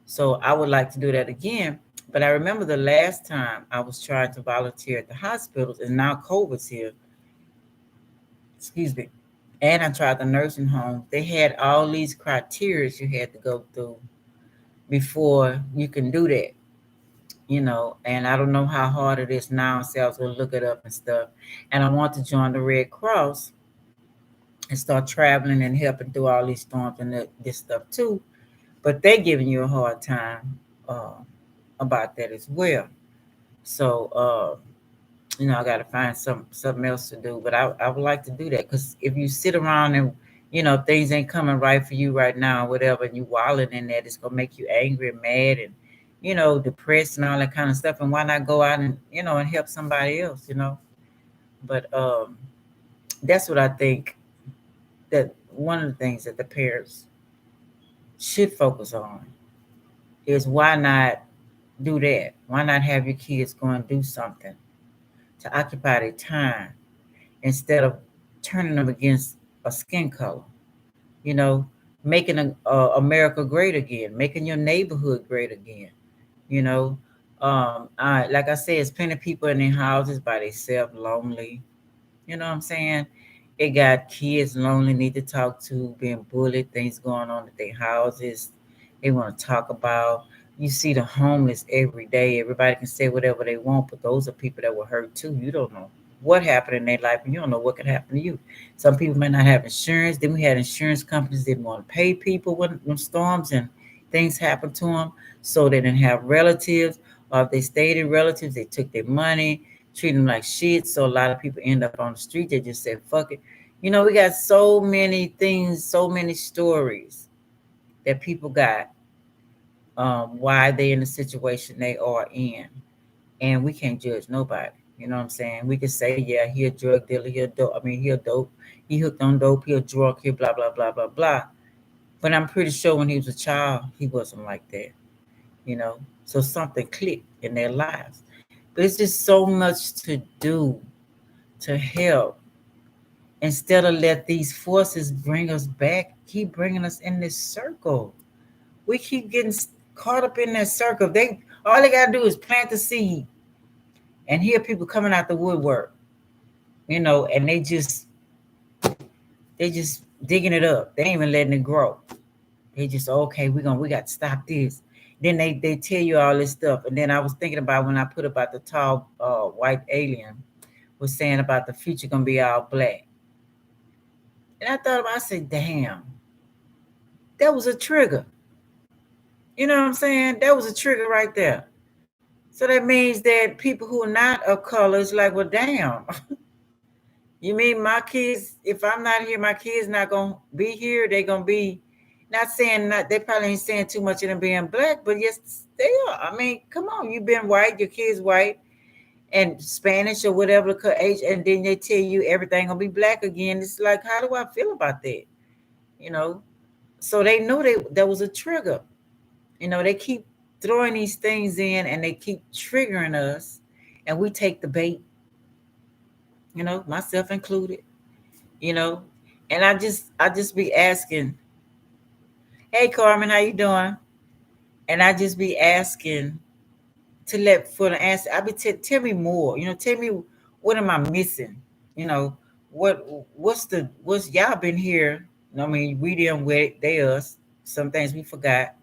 So I would like to do that again. But I remember the last time I was trying to volunteer at the hospitals, and now COVID's here. Excuse me. And I tried the nursing home. They had all these criteria you had to go through before you can do that. And I don't know how hard it is now. So I was going to look it up and stuff. And I want to join the Red Cross and start traveling and helping through all these storms and this stuff too. But they're giving you a hard time about that as well. So, I got to find something else to do. But I would like to do that, because if you sit around and, things ain't coming right for you right now, or whatever, and you wilding in that, it's going to make you angry and mad and, depressed and all that kind of stuff. And why not go out and, and help somebody else, But that's what I think, that one of the things that the parents should focus on is, why not do that? Why not have your kids go and do something to occupy their time instead of turning them against a skin color? Making America great again, making your neighborhood great again. Like I said, it's plenty of people in their houses by themselves, lonely. You know what I'm saying? It got kids lonely, need to talk to, being bullied, things going on at their houses. They want to talk about. You see the homeless every day. Everybody can say whatever they want, but those are people that were hurt too. You don't know. what happened in their life, and you don't know what could happen to you. Some people may not have insurance. Then we had insurance companies didn't want to pay people when storms and things happened to them, so they didn't have relatives. Or if they stayed in relatives, they took their money, treated them like shit. So a lot of people end up on the street. They just said, fuck it. We got so many things, so many stories that people got, why they in the situation they are in. And we can't judge nobody. You know what I'm saying? We can say, yeah, he a drug dealer, he a dope, he hooked on dope, he a drug, he blah, blah, blah, blah, blah. But I'm pretty sure when he was a child, he wasn't like that. So something clicked in their lives. But it's just so much to do to help. Instead of let these forces bring us back, keep bringing us in this circle. We keep getting caught up in that circle. All they gotta do is plant the seed and hear people coming out the woodwork, and they just digging it up. They ain't even letting it grow. They just, okay, we got to stop this. Then they tell you all this stuff. And then I was thinking about when I put about the tall white alien was saying about the future gonna be all black. And I said, damn, that was a trigger. You know what I'm saying? That was a trigger right there. So that means that people who are not of color is like, well, damn. You mean my kids, if I'm not here, my kids not going to be here. They going to be, not saying, they probably ain't saying too much of them being black, but yes, they are. I mean, come on, you've been white, your kids white, and Spanish or whatever the age, and then they tell you everything going to be black again. It's like, how do I feel about that? So they knew that was a trigger. They keep throwing these things in and they keep triggering us, and we take the bait, myself included, and I just be asking, hey Carmen, how you doing? And I just be asking for the answer. I be tell me more, tell me, what am I missing? What's y'all been here? I mean, we didn't wait, they us. Some things we forgot.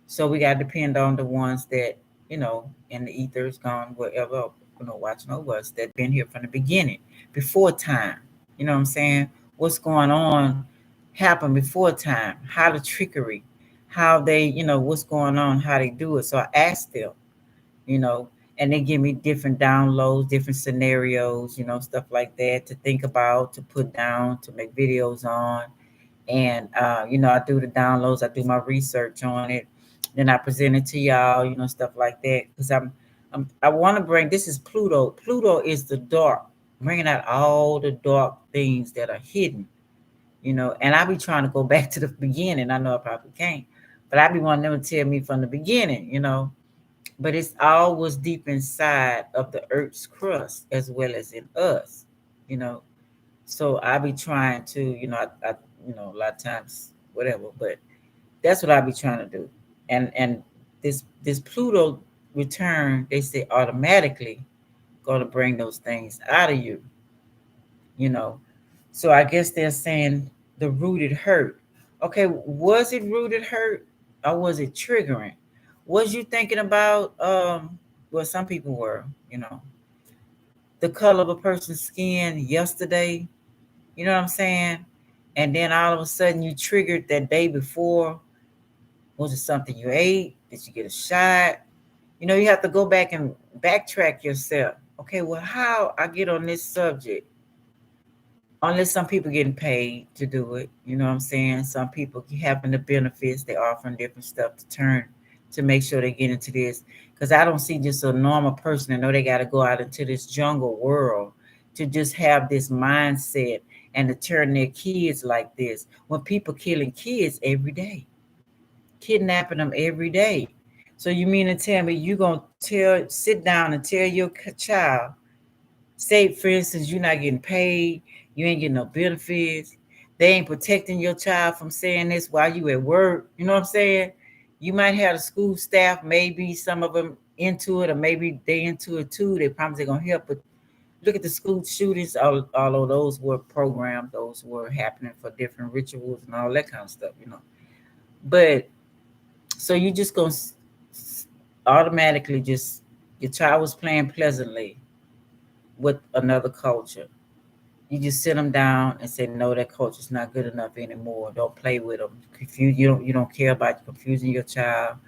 So we got to depend on the ones that, in the ethers gone, wherever, watching over us, that been here from the beginning, before time. You know what I'm saying? What's going on happened before time, how the trickery, how they, what's going on, how they do it. So I asked them, and they give me different downloads, different scenarios, stuff like that to think about, to put down, to make videos on. And, I do the downloads, I do my research on it. Then I present it to y'all, stuff like that. Because I want to bring, this is Pluto. Pluto is the dark, bringing out all the dark things that are hidden, and I be trying to go back to the beginning. I know I probably can't, but I be wanting them to tell me from the beginning, but it's always deep inside of the Earth's crust as well as in us, you know. So I be trying to, a lot of times, whatever, but that's what I be trying to do. And this Pluto return, they say automatically going to bring those things out of you, you know. So I guess they're saying the rooted hurt. Okay, was it rooted hurt or was it triggering? Was you thinking about well, some people were, the color of a person's skin yesterday, you know what I'm saying? And then all of a sudden you triggered that day before. Was it something you ate? Did you get a shot? You have to go back and backtrack yourself. Okay, well, how I get on this subject? Unless some people getting paid to do it, you know what I'm saying? Some people having the benefits, they offering different stuff to make sure they get into this. Because I don't see just a normal person that know they got to go out into this jungle world to just have this mindset and to turn their kids like this. When people killing kids every day, kidnapping them every day. So you mean to tell me you gonna sit down and tell your child, say for instance, you're not getting paid, you ain't getting no benefits, they ain't protecting your child from saying this while you at work, you know what I'm saying? You might have the school staff, maybe some of them into it, or maybe they into it too. They promise they're gonna help, but look at the school shootings. All of those were programmed, those were happening for different rituals and all that kind of stuff, But so you just gonna automatically just, your child was playing pleasantly, with another culture. You just sit them down and say, no, that culture's not good enough anymore. Don't play with them. You don't care about confusing your child.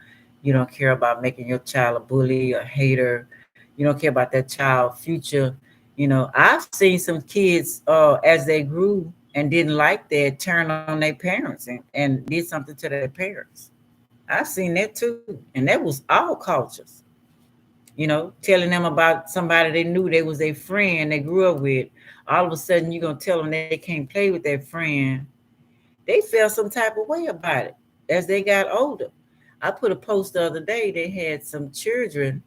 You don't care about making your child a bully, a hater. You don't care about that child future. I've seen some kids as they grew and didn't like that turn on their parents and did something to their parents. I've seen that too. And that was all cultures. Telling them about somebody they knew they was their friend they grew up with. All of a sudden, you're going to tell them they can't play with their friend. They felt some type of way about it as they got older. I put a post the other day. They had some children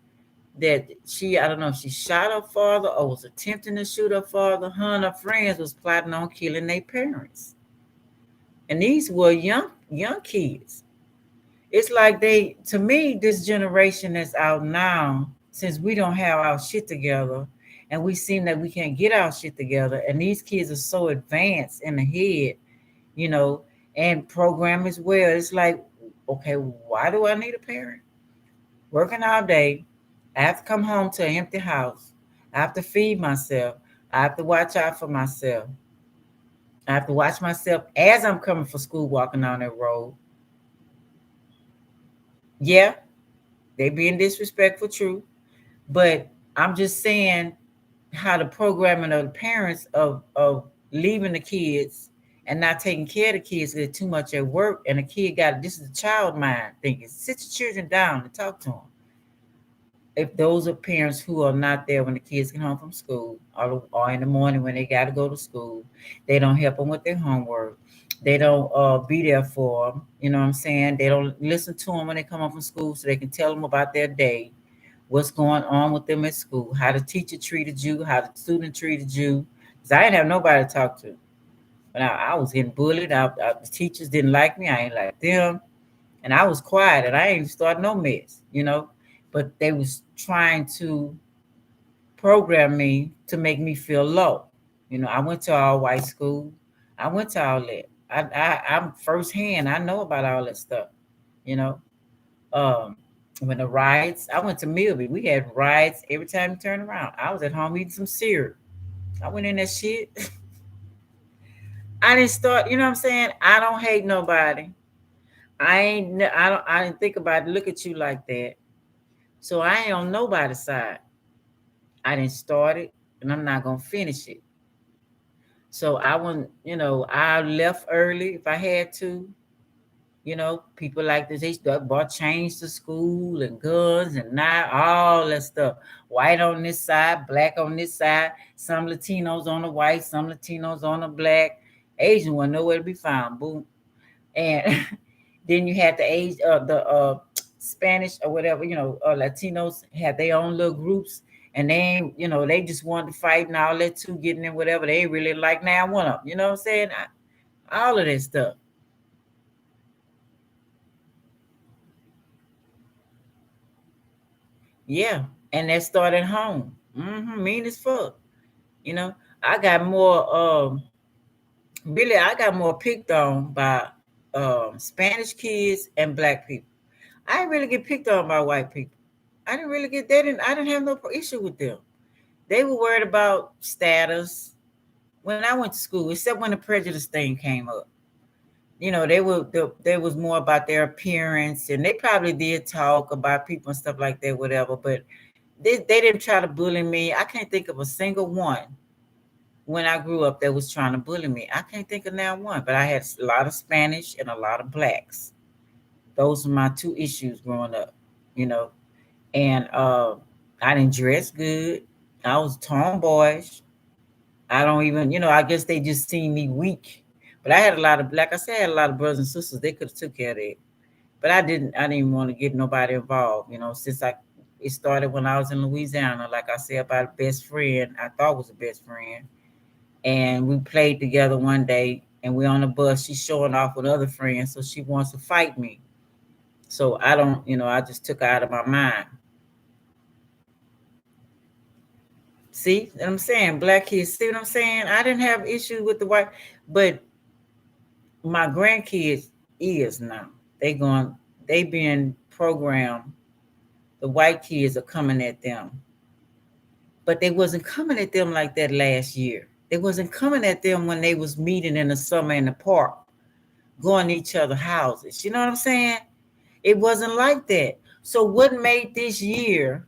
that I don't know if she shot her father or was attempting to shoot her father. Her and her friends was plotting on killing their parents. And these were young kids. It's like to me, this generation that's out now, since we don't have our shit together and we seem that we can't get our shit together, and these kids are so advanced in the head, you know, and program as well. It's like, okay, why do I need a parent? Working all day, I have to come home to an empty house. I have to feed myself. I have to watch out for myself. I have to watch myself as I'm coming for school, walking down that road. Yeah, they being disrespectful, true. But I'm just saying how the programming of the parents of leaving the kids and not taking care of the kids, they're too much at work, and the kid got this is a child mind thinking. Sit your children down and talk to them. If those are parents who are not there when the kids get home from school, or in the morning when they got to go to school, they don't help them with their homework. They don't be there for them. You know what I'm saying? They don't listen to them when they come home from school so they can tell them about their day, what's going on with them at school, how the teacher treated you, how the student treated you. Because I didn't have nobody to talk to. But I was getting bullied. The teachers didn't like me. I ain't like them. And I was quiet and I ain't start no mess, But they was trying to program me to make me feel low. I went to all white school. I went to all that. I'm firsthand. I know about all that stuff, you know. Um, when the riots, I went to Milby. We had riots every time you turn around. I was at home eating some cereal. I went in that shit. I didn't start, you know what I'm saying? I don't hate nobody. I didn't think about it, look at you like that. So I ain't on nobody's side. I didn't start it and I'm not gonna finish it. So I went, I left early if I had to. People like this, they bought chains to school and guns and not all that stuff. White on this side, black on this side, some Latinos on the white, some Latinos on the black. Asian one nowhere to be found. Boom. And then you had the Spanish or whatever, Latinos had their own little groups, and they ain't, they just wanted to fight and all that too, getting in whatever. They ain't really like now one of them, you know what I'm saying? All of that stuff. Yeah, and that started home. Mean as fuck. You know, I got more. Really, I got more picked on by Spanish kids and black people. I didn't really get picked on by white people. I didn't really get that. I didn't have no issue with them. They were worried about status when I went to school, except when the prejudice thing came up. They was more about their appearance, and they probably did talk about people and stuff like that, whatever. But they didn't try to bully me. I can't think of a single one when I grew up that was trying to bully me. I can't think of now one, but I had a lot of Spanish and a lot of blacks. Those were my two issues growing up, you know. And I didn't dress good. I was tomboyish. I don't even, I guess they just seen me weak. But I had a lot of, like I said, I had a lot of brothers and sisters. They could have took care of that. But I didn't want to get nobody involved, since it started when I was in Louisiana. Like I said, about a best friend, I thought was a best friend. And we played together one day, and we're on the bus. She's showing off with other friends, so she wants to fight me. So I don't, I just took her out of my mind. See what I'm saying? Black kids, see what I'm saying? I didn't have issues with the white, but my grandkids is now. They being programmed. The white kids are coming at them but they wasn't coming at them like that last year. They wasn't coming at them when they was meeting in the summer in the park, going to each other's houses. You know what I'm saying? It wasn't like that. So what made this year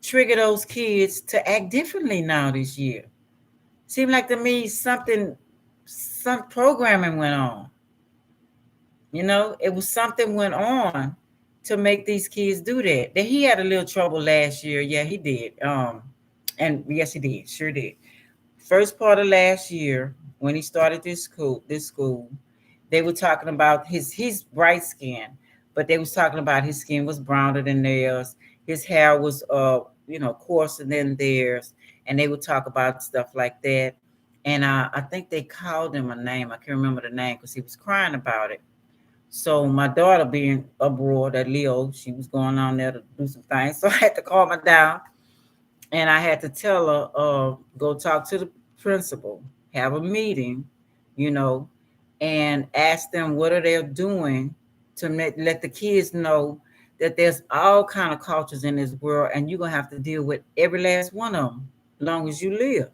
trigger those kids to act differently now this year? Seemed like to me some programming went on. You know, it was something went on to make these kids do that. That he had a little trouble last year. Yeah, he did. And yes, he did. Sure did. First part of last year, when he started this school, they were talking about he's bright skin, but they was talking about his skin was browner than theirs. His hair was coarser than theirs, and they would talk about stuff like that. And I think they called him a name. I can't remember the name because he was crying about it. So my daughter being abroad at Leo, she was going on there to do some things. So I had to calm her down, and I had to tell her, go talk to the principal, have a meeting, and ask them what are they doing to let the kids know that there's all kind of cultures in this world, and you're gonna have to deal with every last one of them as long as you live.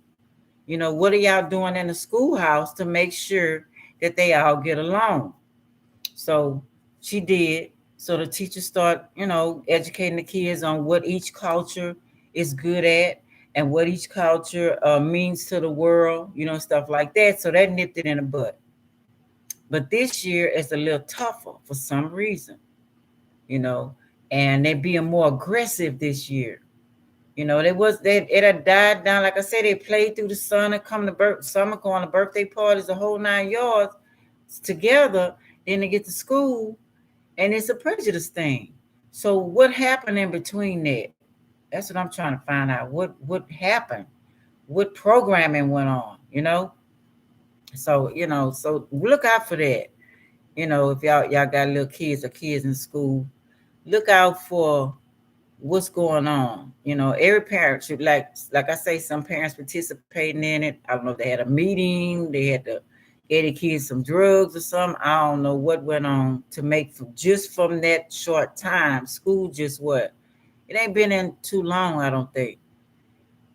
What are y'all doing in the schoolhouse to make sure that they all get along? So she did. So the teachers start, educating the kids on what each culture is good at and what each culture means to the world, stuff like that. So that nipped it in the bud. But this year is a little tougher for some reason, and they're being more aggressive this year. It had died down. Like I said, they played through the sun and come to summer, going to birthday parties, the whole 9 yards together. Then they get to school, and it's a prejudice thing. So what happened in between that? That's what I'm trying to find out. What happened? What programming went on? So so look out for that. If y'all got little kids or kids in school, look out for what's going on. Every parent should, like I say, some parents participating in it. I don't know if they had a meeting, they had to get the kids some drugs or something. I don't know what went on to make just from that short time. School just what? It ain't been in too long, I don't think,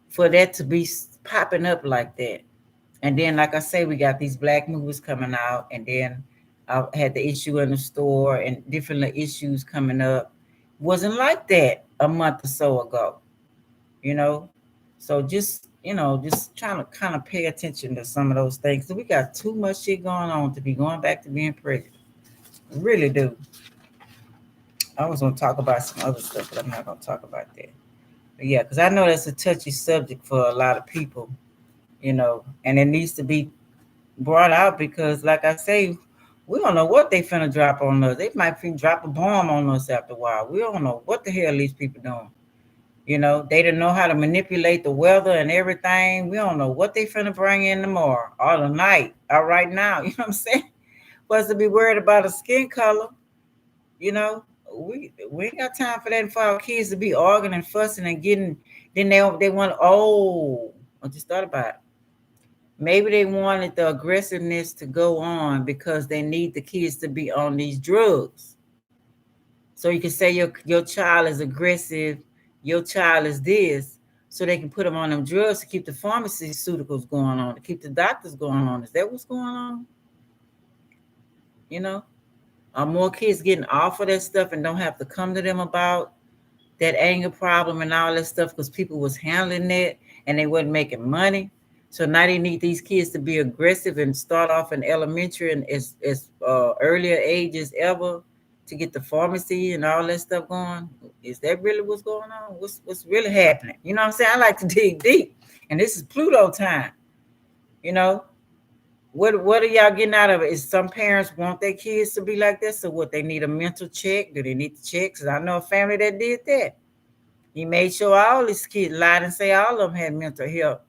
for that to be popping up like that. And then, like I say, we got these black movies coming out, and then I had the issue in the store and different issues coming up. Wasn't like that a month or so ago, So just trying to kind of pay attention to some of those things. So we got too much shit going on to be going back to being prejudiced. Really do. I was going to talk about some other stuff, but I'm not going to talk about that. But yeah, because I know that's a touchy subject for a lot of people, and it needs to be brought out because, like I say, we don't know what they finna drop on us. They might drop a bomb on us after a while. We don't know what the hell these people doing. They don't know how to manipulate the weather and everything. We don't know what they finna bring in tomorrow or tonight or right now. You know what I'm saying? For us to be worried about a skin color, we ain't got time for that. And for our kids to be arguing and fussing and getting, then they want, I just thought about it. Maybe they wanted the aggressiveness to go on because they need the kids to be on these drugs. So you can say your child is aggressive, your child is this, so they can put them on them drugs to keep the pharmaceuticals going on, to keep the doctors going on. Is that what's going on? Are more kids getting off of that stuff and don't have to come to them about that anger problem and all that stuff because people was handling it and they wasn't making money? So now they need these kids to be aggressive and start off in elementary and as earlier ages ever to get the pharmacy and all that stuff going. Is that really what's going on? What's really happening? You know what I'm saying? I like to dig deep. And this is Pluto time. What are y'all getting out of it? Is some parents want their kids to be like this? So what, they need a mental check? Do they need to check? Because I know a family that did that. He made sure all his kids lied and say all of them had mental health.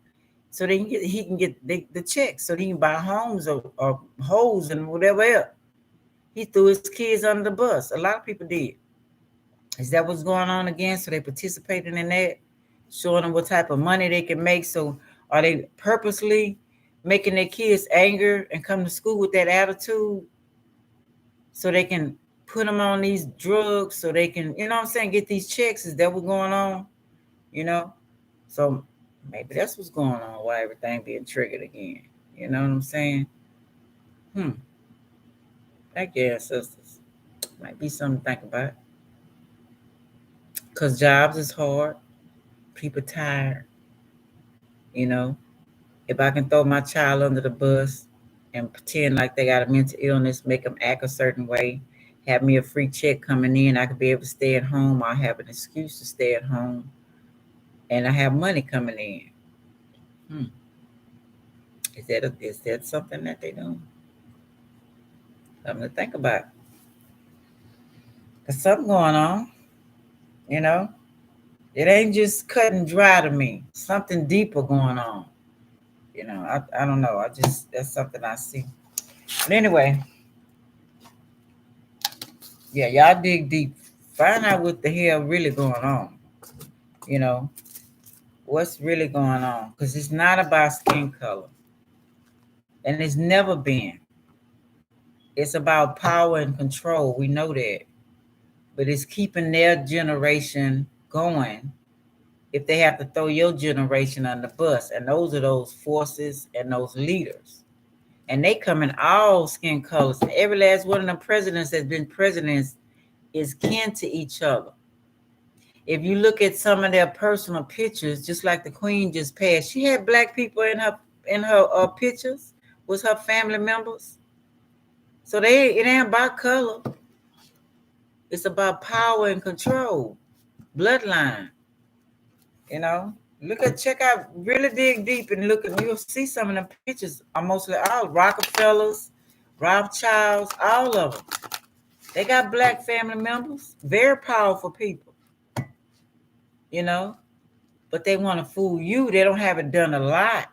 So he can get the checks so he can buy homes or hoes and whatever else. He threw his kids under the bus. A lot of people did. Is that what's going on again? So they participating in that, showing them what type of money they can make. So are they purposely making their kids anger and come to school with that attitude so they can put them on these drugs so they can, get these checks? Is that what's going on? So maybe that's what's going on, why everything being triggered again. You know what I'm saying? Thank you, ancestors. Might be something to think about. Because jobs is hard. People tired. You know, if I can throw my child under the bus and pretend like they got a mental illness, make them act a certain way, have me a free check coming in, I could be able to stay at home. I have an excuse to stay at home, and I have money coming in. Is that something that they do? Something to think about. There's something going on, you know. It ain't just cut and dry to me. Something deeper going on. You know, I don't know. That's something I see. But anyway, yeah, y'all dig deep. Find out what the hell really going on. You know, what's really going on. Because it's not about skin color. And it's never been. It's about power and control. We know that. But it's keeping their generation going if they have to throw your generation on the bus. And those are those forces and those leaders. And they come in all skin colors. And every last one of them presidents that's been presidents is kin to each other. If you look at some of their personal pictures, just like the Queen just passed, she had black people in her pictures, was her family members. So it ain't about color. It's about power and control, bloodline. You know, check out, really dig deep and look, and you'll see some of them pictures are mostly all Rockefellers, Rothschilds, all of them. They got black family members, very powerful people, you know, but they want to fool you. They don't have it done a lot,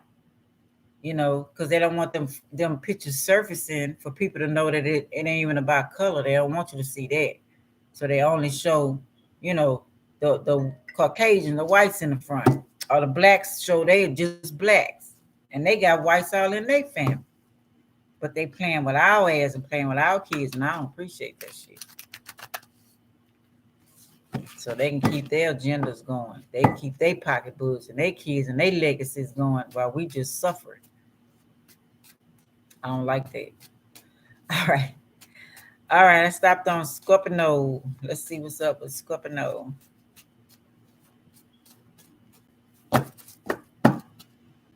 you know, because they don't want them pictures surfacing for people to know that it ain't even about color. They don't want you to see that. So they only show, you know, the Caucasian, the whites in the front, or the blacks show they just blacks. And they got whites all in their family. But they playing with our ass and playing with our kids, and I don't appreciate that shit. So they can keep their agendas going. They can keep their pocketbooks and their kids and their legacies going while we just suffering. I don't like that. All right, I stopped on Scorpio. Let's see what's up with Scorpio.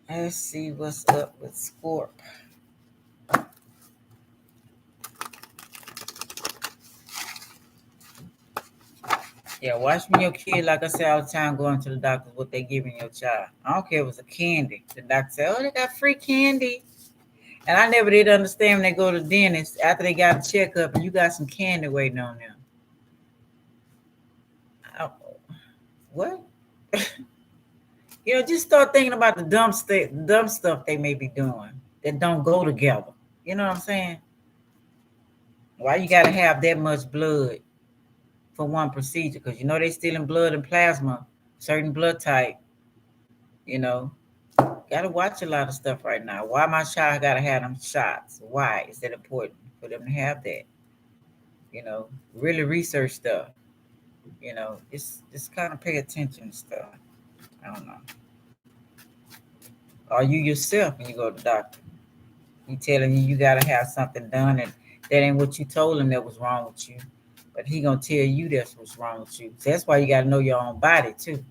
Let's see what's up with Scorp. Yeah, watch me your kid, like I say all the time, going to the doctor, what they giving your child. I don't care if it was a candy. The doctor said, oh, they got free candy. And I never did understand when they go to the dentist after they got a checkup and you got some candy waiting on them. What? You know, just start thinking about the dumb stuff they may be doing that don't go together. You know what I'm saying? Why you got to have that much blood for one procedure? Because you know they stealing blood and plasma, certain blood type. You know, got to watch a lot of stuff right now. Why my child got to have them shots? Why is that important for them to have that? You know, really research stuff. You know, it's just kind of pay attention to stuff. I don't know. Or you yourself when you go to the doctor, he telling you got to have something done, and that ain't what you told him that was wrong with you. But he gonna tell you that's what's wrong with you. So that's why you got to know your own body too.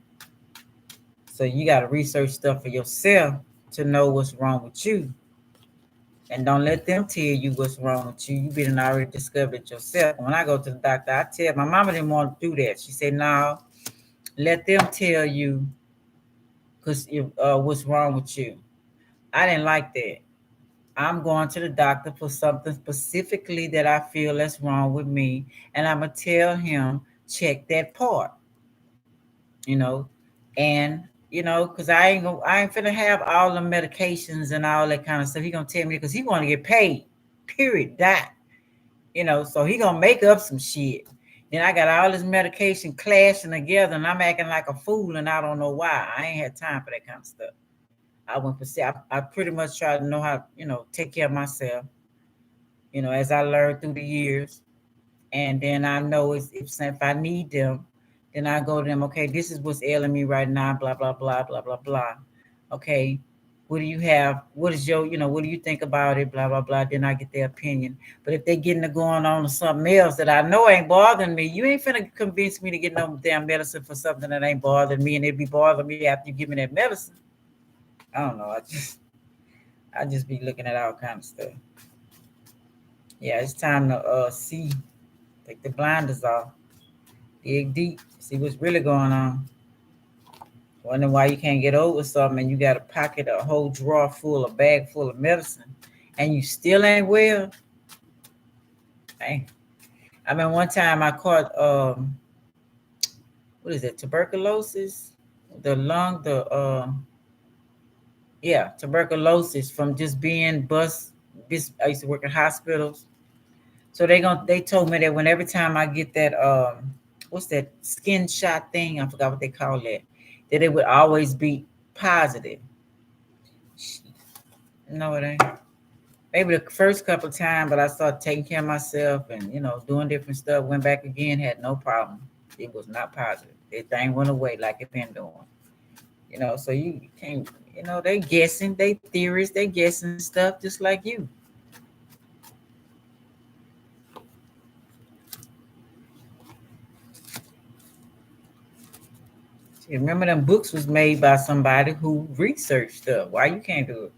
So you got to research stuff for yourself to know what's wrong with you. And don't let them tell you what's wrong with you. You've been already discovered it yourself. When I go to the doctor, I tell my mama didn't want to do that. She said, no, let them tell you what's wrong with you. I didn't like that. I'm going to the doctor for something specifically that I feel that's wrong with me. And I'm going to tell him, check that part, you know, and, you know, because I ain't finna have all the medications and all that kind of stuff. He going to tell me because he want to get paid, period, that, you know, so he going to make up some shit. Then I got all this medication clashing together and I'm acting like a fool and I don't know why. I ain't had time for that kind of stuff. I pretty much try to know how, you know, take care of myself, you know, as I learned through the years. And then I know if I need them, Then I go to them, okay, this is what's ailing me right now, blah, blah, blah, blah, blah, blah. Okay, what do you have? What is your, what do you think about it? Blah, blah, blah. Then I get their opinion. But if they getting to going on to something else that I know ain't bothering me, you ain't finna convince me to get no damn medicine for something that ain't bothering me, and it be bothering me after you give me that medicine. I don't know. I just be looking at all kind of stuff. Yeah, it's time to see, take the blinders off, dig deep, see what's really going on. Wondering why you can't get over something and you got a pocket, a whole drawer full, a bag full of medicine, and you still ain't well. Dang. I mean, one time I caught what is it, tuberculosis, the lung, tuberculosis from just being I used to work in hospitals. So they told me that every time I get that what's that skin shot thing? I forgot what they call that. That it would always be positive. No, it ain't. Maybe the first couple of times, but I started taking care of myself and doing different stuff. Went back again, had no problem. It was not positive. The thing went away like it been doing. So you can't. They guessing, they theorists, they guessing stuff just like you. Remember them books was made by somebody who researched stuff. Why you can't do it?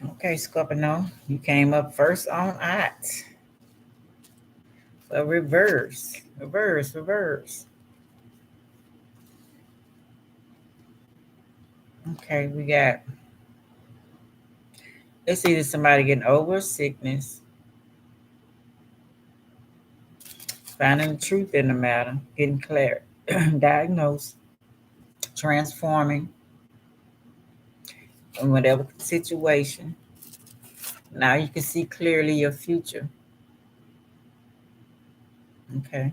Okay, Scorpio, you came up first on art. So reverse. Okay, we got, it's either somebody getting over sickness, finding the truth in the matter, getting clear, diagnosed, transforming in whatever situation. Now you can see clearly your future. Okay.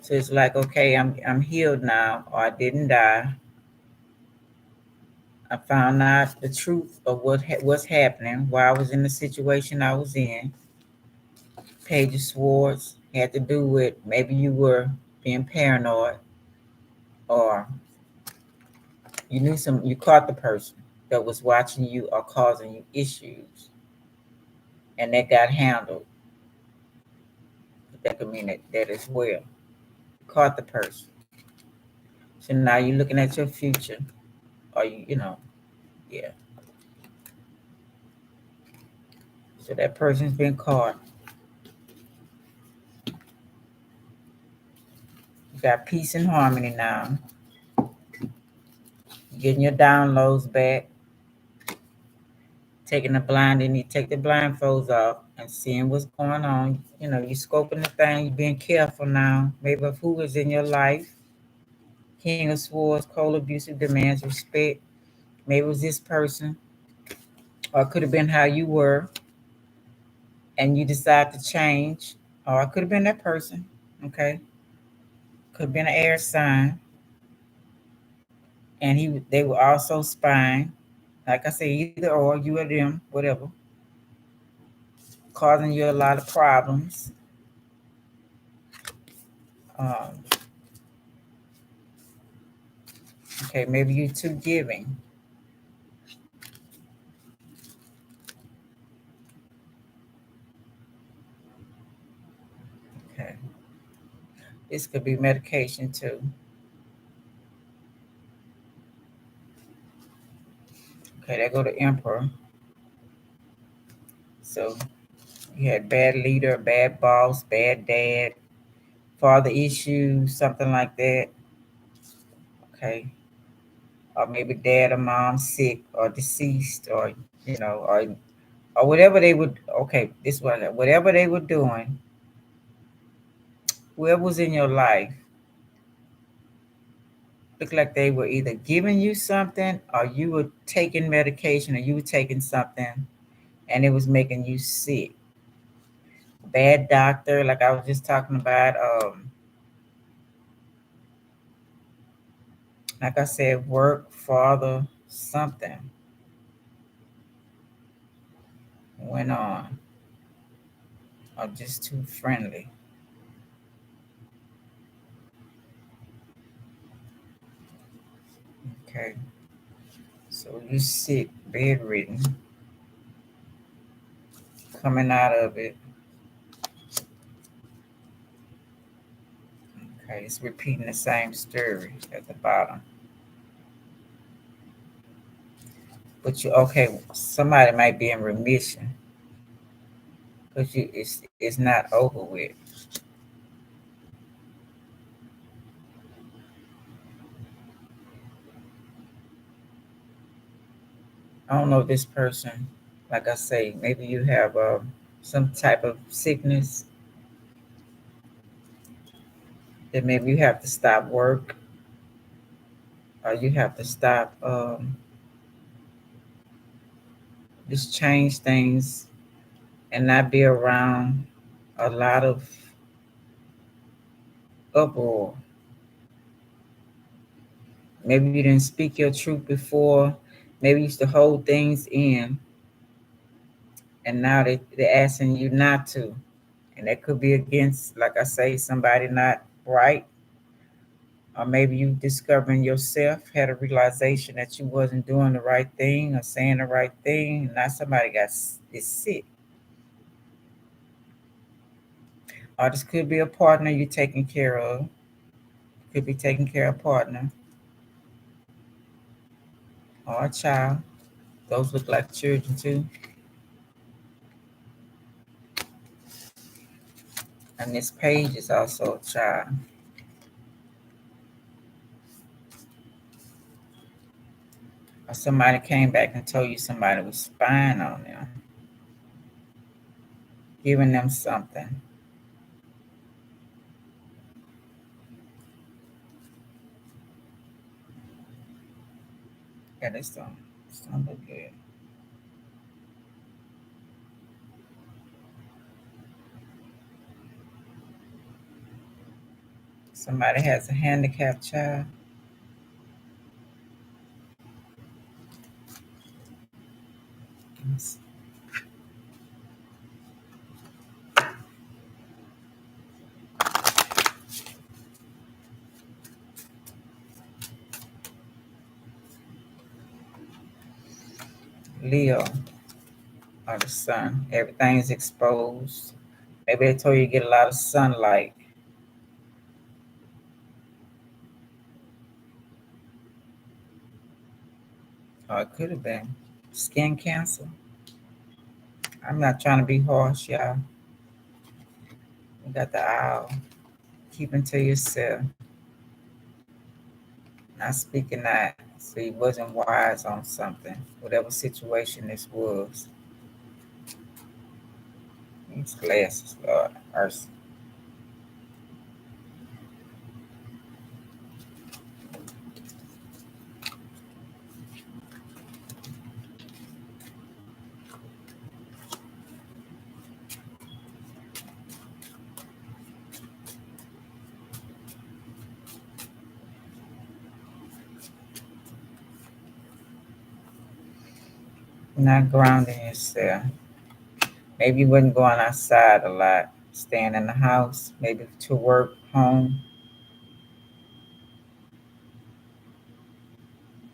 So it's like, okay, I'm healed now, or I didn't die. I found out the truth of what's happening, why I was in the situation I was in. Page of Swords had to do with maybe you were being paranoid, or you caught the person that was watching you or causing you issues, and that got handled. That could mean that as well. You caught the person. So now you're looking at your future, or yeah. So that person's been caught. You got peace and harmony now. You're getting your downloads back. Taking you take the blindfolds off and seeing what's going on. You're scoping the thing, you're being careful now, maybe of who is in your life. King of Swords, cold, abusive, demands respect. Maybe it was this person, or it could have been how you were, and you decide to change, or it could have been that person, okay? Could have been an air sign, and they were also spying. Like I said, either or, you or them, whatever, causing you a lot of problems. Okay, maybe you're too giving. Okay. This could be medication too. Okay, there go the Emperor. So you had bad leader, bad boss, bad dad, father issues, something like that. Okay. Or maybe dad or mom sick or deceased, or or whatever they would. Okay, this one, whatever they were doing, whoever was in your life, looked like they were either giving you something, or you were taking medication, or you were taking something, and it was making you sick. Bad doctor, like I was just talking about. Like I said, work, father, something. went on, or just too friendly. Okay, so you sick, bedridden, coming out of it. Okay, it's repeating the same story at the bottom. But you okay? Somebody might be in remission, but it's not over with. I don't know this person. Like I say, maybe you have some type of sickness that maybe you have to stop work, or you have to stop just change things and not be around a lot of uproar. Maybe you didn't speak your truth before. Maybe you used to hold things in, and now they're asking you not to. And that could be against, like I say, somebody not right. Or maybe you discovering yourself, had a realization that you wasn't doing the right thing or saying the right thing. And now somebody is sick. Or this could be a partner you're taking care of. Could be taking care of a partner or a child. Those look like children too. And this page is also a child. Or somebody came back and told you somebody was spying on them, giving them something. Yeah, this don't look good. Somebody has a handicapped child. Leo or the sun. Everything's exposed. Maybe they told you to get a lot of sunlight. Or it could have been skin cancer. I'm not trying to be harsh, y'all. You got the owl. Keeping to yourself. Not speaking that. So he wasn't wise on something. Whatever situation this was. These glasses, Lord mercy. Not grounding yourself. Maybe you wasn't going outside a lot. Staying in the house. Maybe to work, home.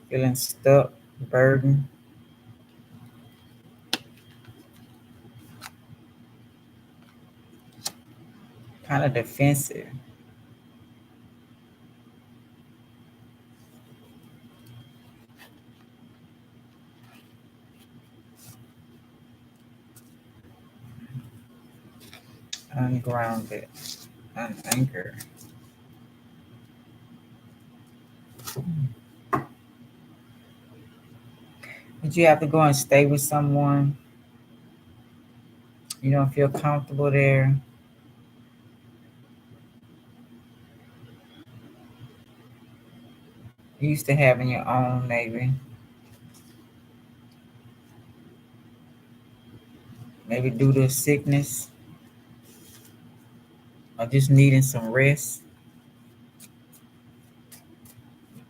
Feeling stuck, burdened. Kind of defensive. Ungrounded. Unanchored. Did you have to go and stay with someone? You don't feel comfortable there? You used to having your own, maybe. Maybe due to sickness or just needing some rest.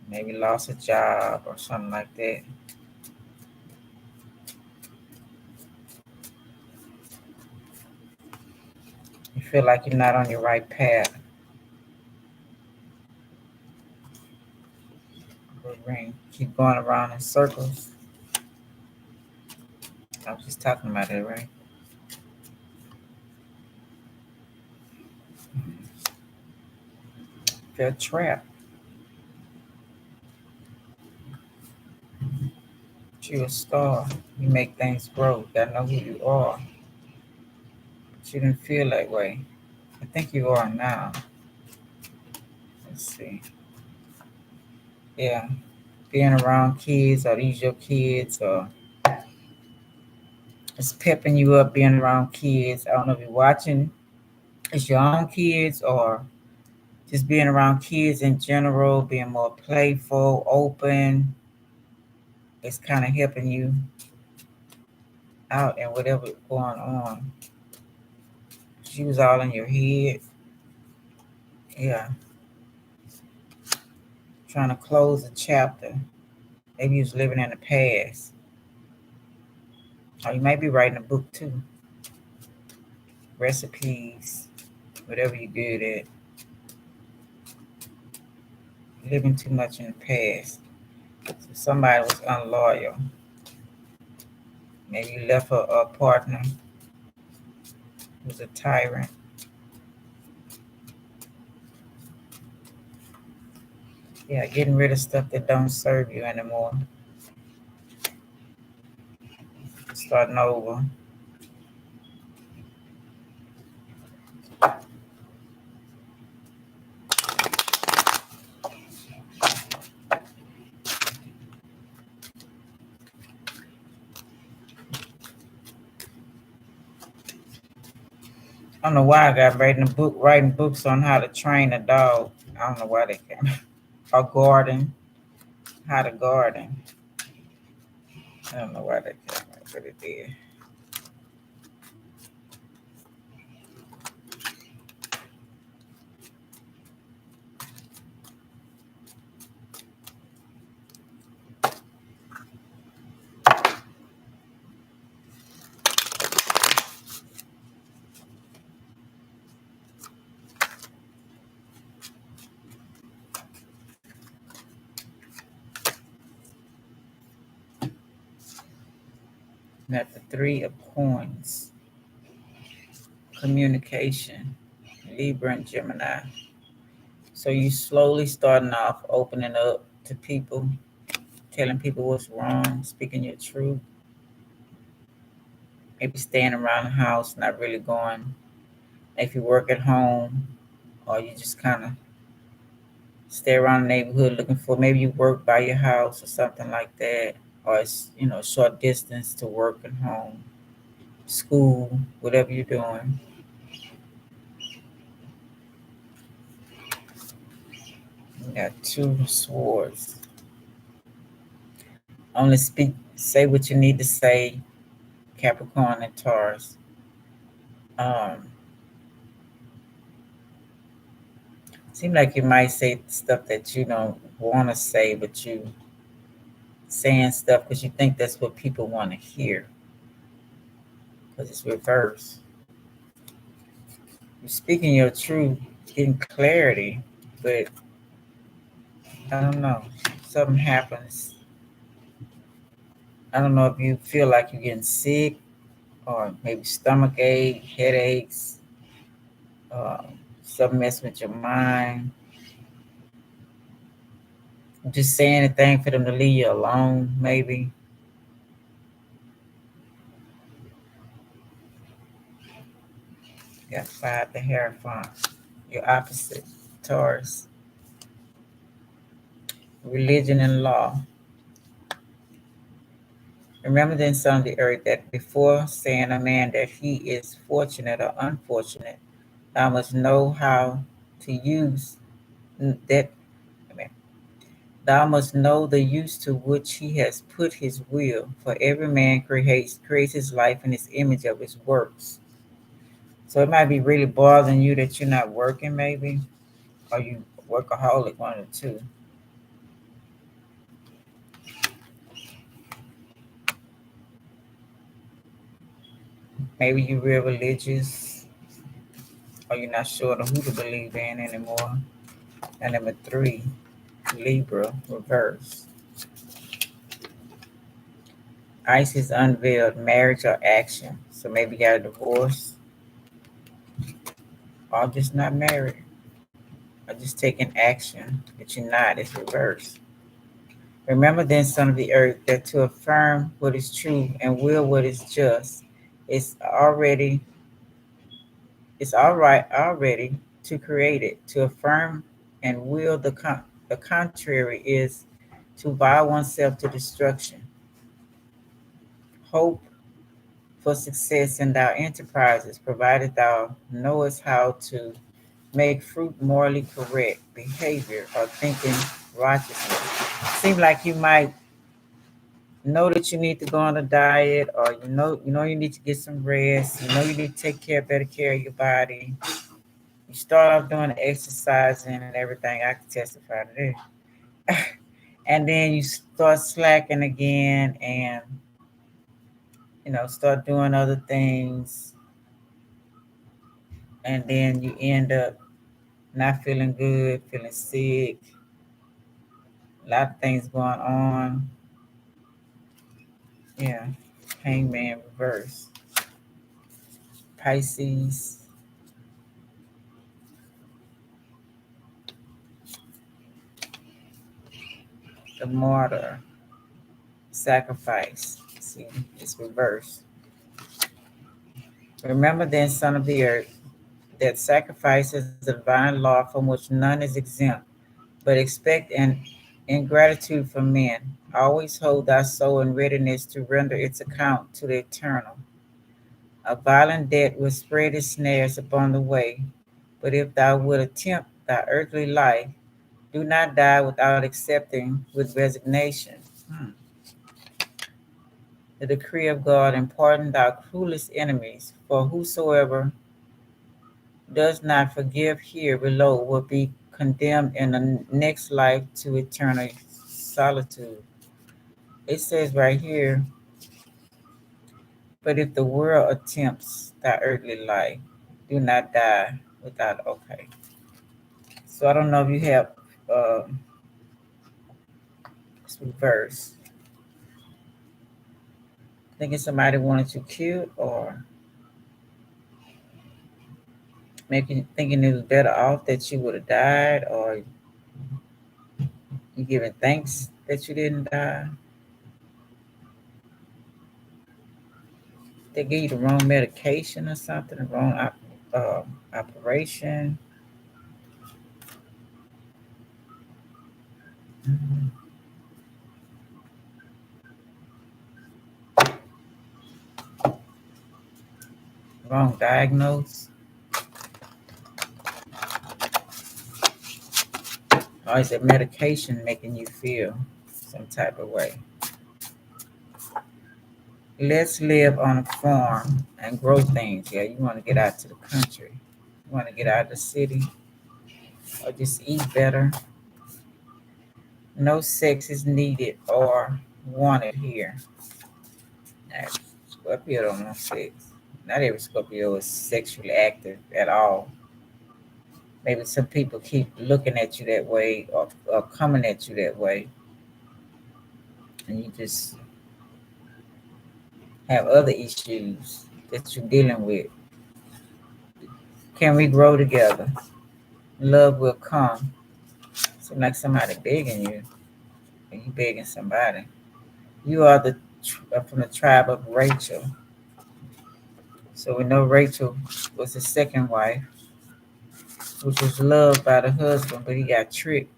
Maybe lost a job or something like that. feel like you're not on your right path. Ring. Keep going around in circles. I was just talking about it, right? Feel trapped. You're a star. You make things grow. You gotta know who you are. But you didn't feel that way. I think you are now. Let's see. Yeah. Being around kids, or these your kids, or it's pepping you up being around kids. I don't know if you're watching. It's your own kids, or just being around kids in general, being more playful, open. It's kind of helping you out and whatever's going on. She was all in your head. Yeah. Trying to close a chapter. Maybe you was living in the past. Or you might be writing a book too. Recipes, whatever you good at. Living too much in the past. So somebody was unloyal. Maybe you left a partner who was a tyrant. Yeah, getting rid of stuff that don't serve you anymore. Starting over. I don't know why I got writing books on how to train a dog. I don't know why they came. Or garden. How to garden. I don't know why they came, but it did. At the 3 of coins. Communication. Libra and Gemini. So you slowly starting off opening up to people, telling people what's wrong, speaking your truth. Maybe staying around the house, not really going. If you work at home, or you just kind of stay around the neighborhood looking for, maybe you work by your house or something like that, or it's short distance to work and home, school, whatever you're doing. You got 2 swords. Only say what you need to say, Capricorn and Taurus. Seem like you might say stuff that you don't want to say, but you saying stuff because you think that's what people want to hear. Because it's reverse. You're speaking your truth, getting clarity, but I don't know. Something happens. I don't know if you feel like you're getting sick, or maybe stomach ache, headaches, something messing with your mind. Just say anything for them to leave you alone, maybe. You got 5 the Hierophant. Your opposite, Taurus. Religion and law. Remember then, son of the earth, that before saying a man that he is fortunate or unfortunate, thou must know how to use that. Thou must know the use to which he has put his will, for every man creates his life in his image of his works. So it might be really bothering you that you're not working, maybe, or you workaholic, one of the two. Maybe you're real religious. or you're not sure who to believe in anymore. And number 3, Libra, reverse. Isis unveiled marriage or action. So maybe you got a divorce, or just not married, or just taking action, but you're not. It's reverse. Remember then, son of the earth, that to affirm what is true and will what is just, it's already, it's all right already to create it. To affirm and will the contrary is to vow oneself to destruction. Hope for success in thy enterprises, provided thou knowest how to make fruit morally correct behavior or thinking righteously. Seems like you might know that you need to go on a diet, or you know you need to get some rest. You know you need to take better care of your body. You start off doing the exercising and everything. I can testify to this. And then you start slacking again, and start doing other things, and then you end up not feeling good, feeling sick, a lot of things going on. Yeah, Hangman reverse. Pisces, the martyr, sacrifice. See, it's reverse. Remember then, son of the earth, that sacrifice is a divine law from which none is exempt, but expect an ingratitude from men. Always hold thy soul in readiness to render its account to the eternal. A violent debt will spread its snares upon the way, but if thou wilt attempt thy earthly life, do not die without accepting with resignation the decree of God, and pardon thy cruelest enemies. For whosoever does not forgive here below will be condemned in the next life to eternal solitude. It says right here, but if the world attempts thy earthly life, do not die without. Okay. So I don't know if you have uh, this reverse. Thinking somebody wanted you killed, or thinking it was better off that you would have died, or you giving thanks that you didn't die. They gave you the wrong medication or something, the wrong operation. Mhm. Wrong diagnose. Or is it medication making you feel some type of way? Let's live on a farm and grow things. Yeah, you want to get out to the country. You want to get out of the city, or just eat better. No sex is needed or wanted here. Now, Scorpio don't want sex. Not every Scorpio is sexually active at all. Maybe some people keep looking at you that way, or coming at you that way, and you just have other issues that you're dealing with. Can we grow together? Love will come. Seems like somebody begging you, and you begging somebody. You are from the tribe of Rachel. So we know Rachel was the second wife, which was loved by the husband, but he got tricked.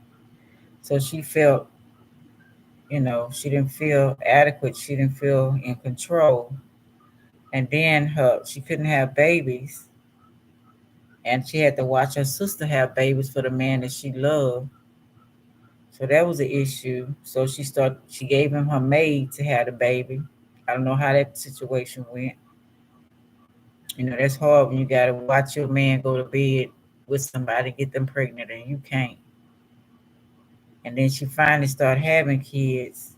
So she felt, she didn't feel adequate. She didn't feel in control. And then she couldn't have babies, and she had to watch her sister have babies for the man that she loved. So that was an issue. So she gave him her maid to have the baby. I don't know how that situation went. That's hard when you gotta watch your man go to bed with somebody, get them pregnant, and you can't. And then she finally started having kids,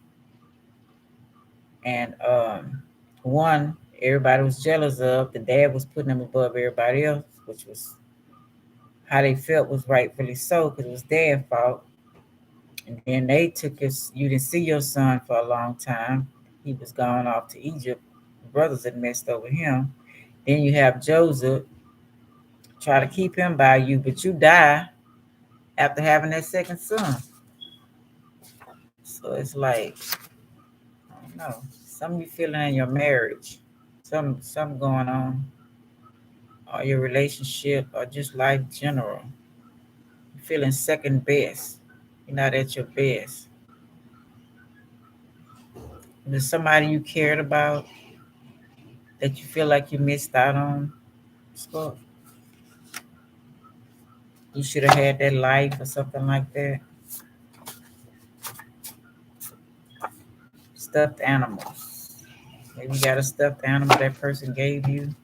and one everybody was jealous of. The dad was putting him above everybody else, which was how they felt was rightfully so because it was their fault. And then they took you didn't see your son for a long time. He was gone off to Egypt. The brothers had messed over him. Then you have Joseph, try to keep him by you, but you die after having that second son. So it's like, I don't know, something you feeling in your marriage, something going on, or your relationship, or just life general. You're feeling second best. You're not at your best. There's somebody you cared about that you feel like you missed out on. Scott, you should have had that life or something like that. Stuffed animals. Maybe you got a stuffed animal that person gave you.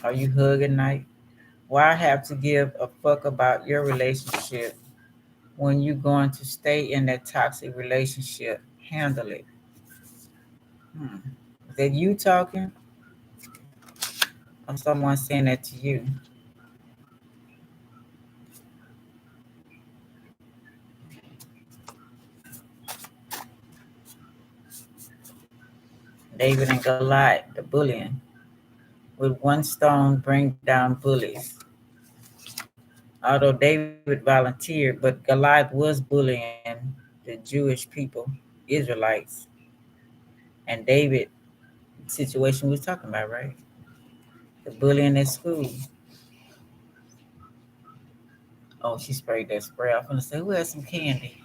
Are you hug at night? Why have to give a fuck about your relationship when you're going to stay in that toxic relationship? Handle it. Is that you talking? Or someone saying that to you? David and Goliath, the bullying. With one stone bring down bullies. Although David volunteered, but Goliath was bullying the Jewish people, Israelites. And David situation we was talking about, right? The bullying at school. Oh, she sprayed that spray. I'm gonna say, who has some candy?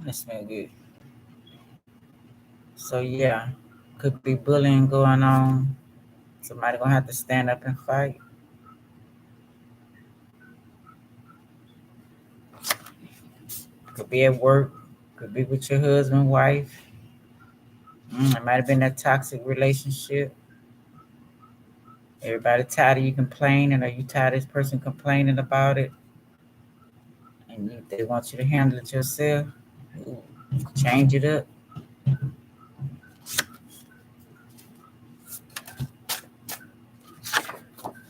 That smell good. So yeah, could be bullying going on. Somebody gonna have to stand up and fight. Could be at work. Could be with your husband, wife. It might have been a toxic relationship. Everybody tired of you complaining, or you tired of this person complaining about it, and they want you to handle it yourself. Ooh, change it up.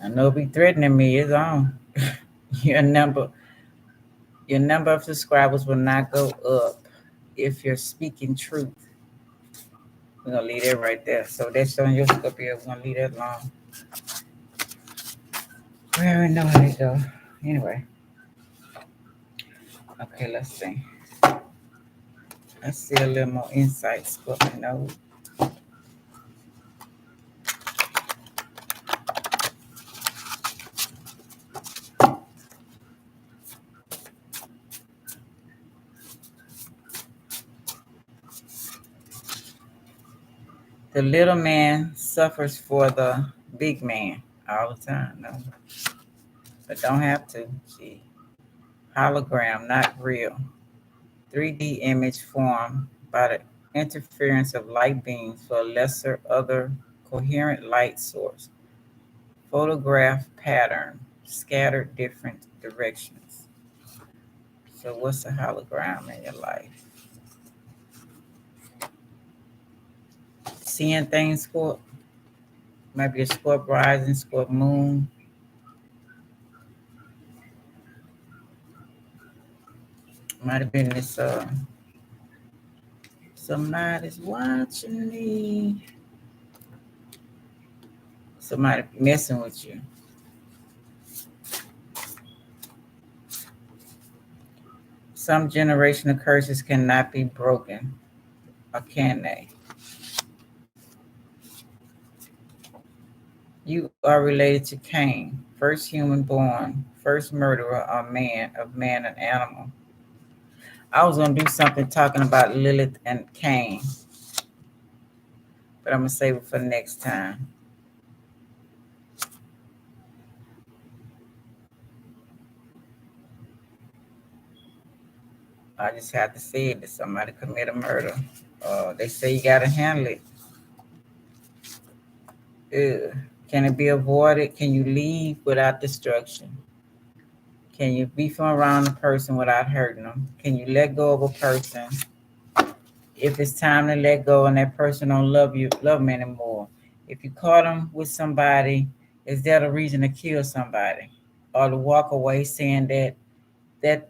I know be threatening me. It's on. Your number of subscribers will not go up if you're speaking truth. We're gonna leave that right there. So that's on your Scorpio. We're gonna leave that alone. We already know how they go. Anyway. Okay, let's see. Let's see a little more insight, Scorpio. The little man suffers for the big man all the time, no. But don't have to. Gee. Hologram, not real. 3D image formed by the interference of light beams for a lesser other coherent light source. Photograph pattern, scattered different directions. So what's a hologram in your life? Seeing things, Scorp. Maybe a Scorp rising, Scorp moon. Might have been this somebody's watching me. Somebody messing with you. Some generational curses cannot be broken, or can they? You are related to Cain, first human born, first murderer of man and animal. I was gonna do something talking about Lilith and Cain, but I'm gonna save it for next time. I just have to say it that somebody commit a murder. They say you gotta handle it. Ugh. Can it be avoided? Can you leave without destruction? Can you be from around a person without hurting them? Can you let go of a person if it's time to let go and that person don't love them anymore? If you caught them with somebody, is that a reason to kill somebody? Or to walk away saying that's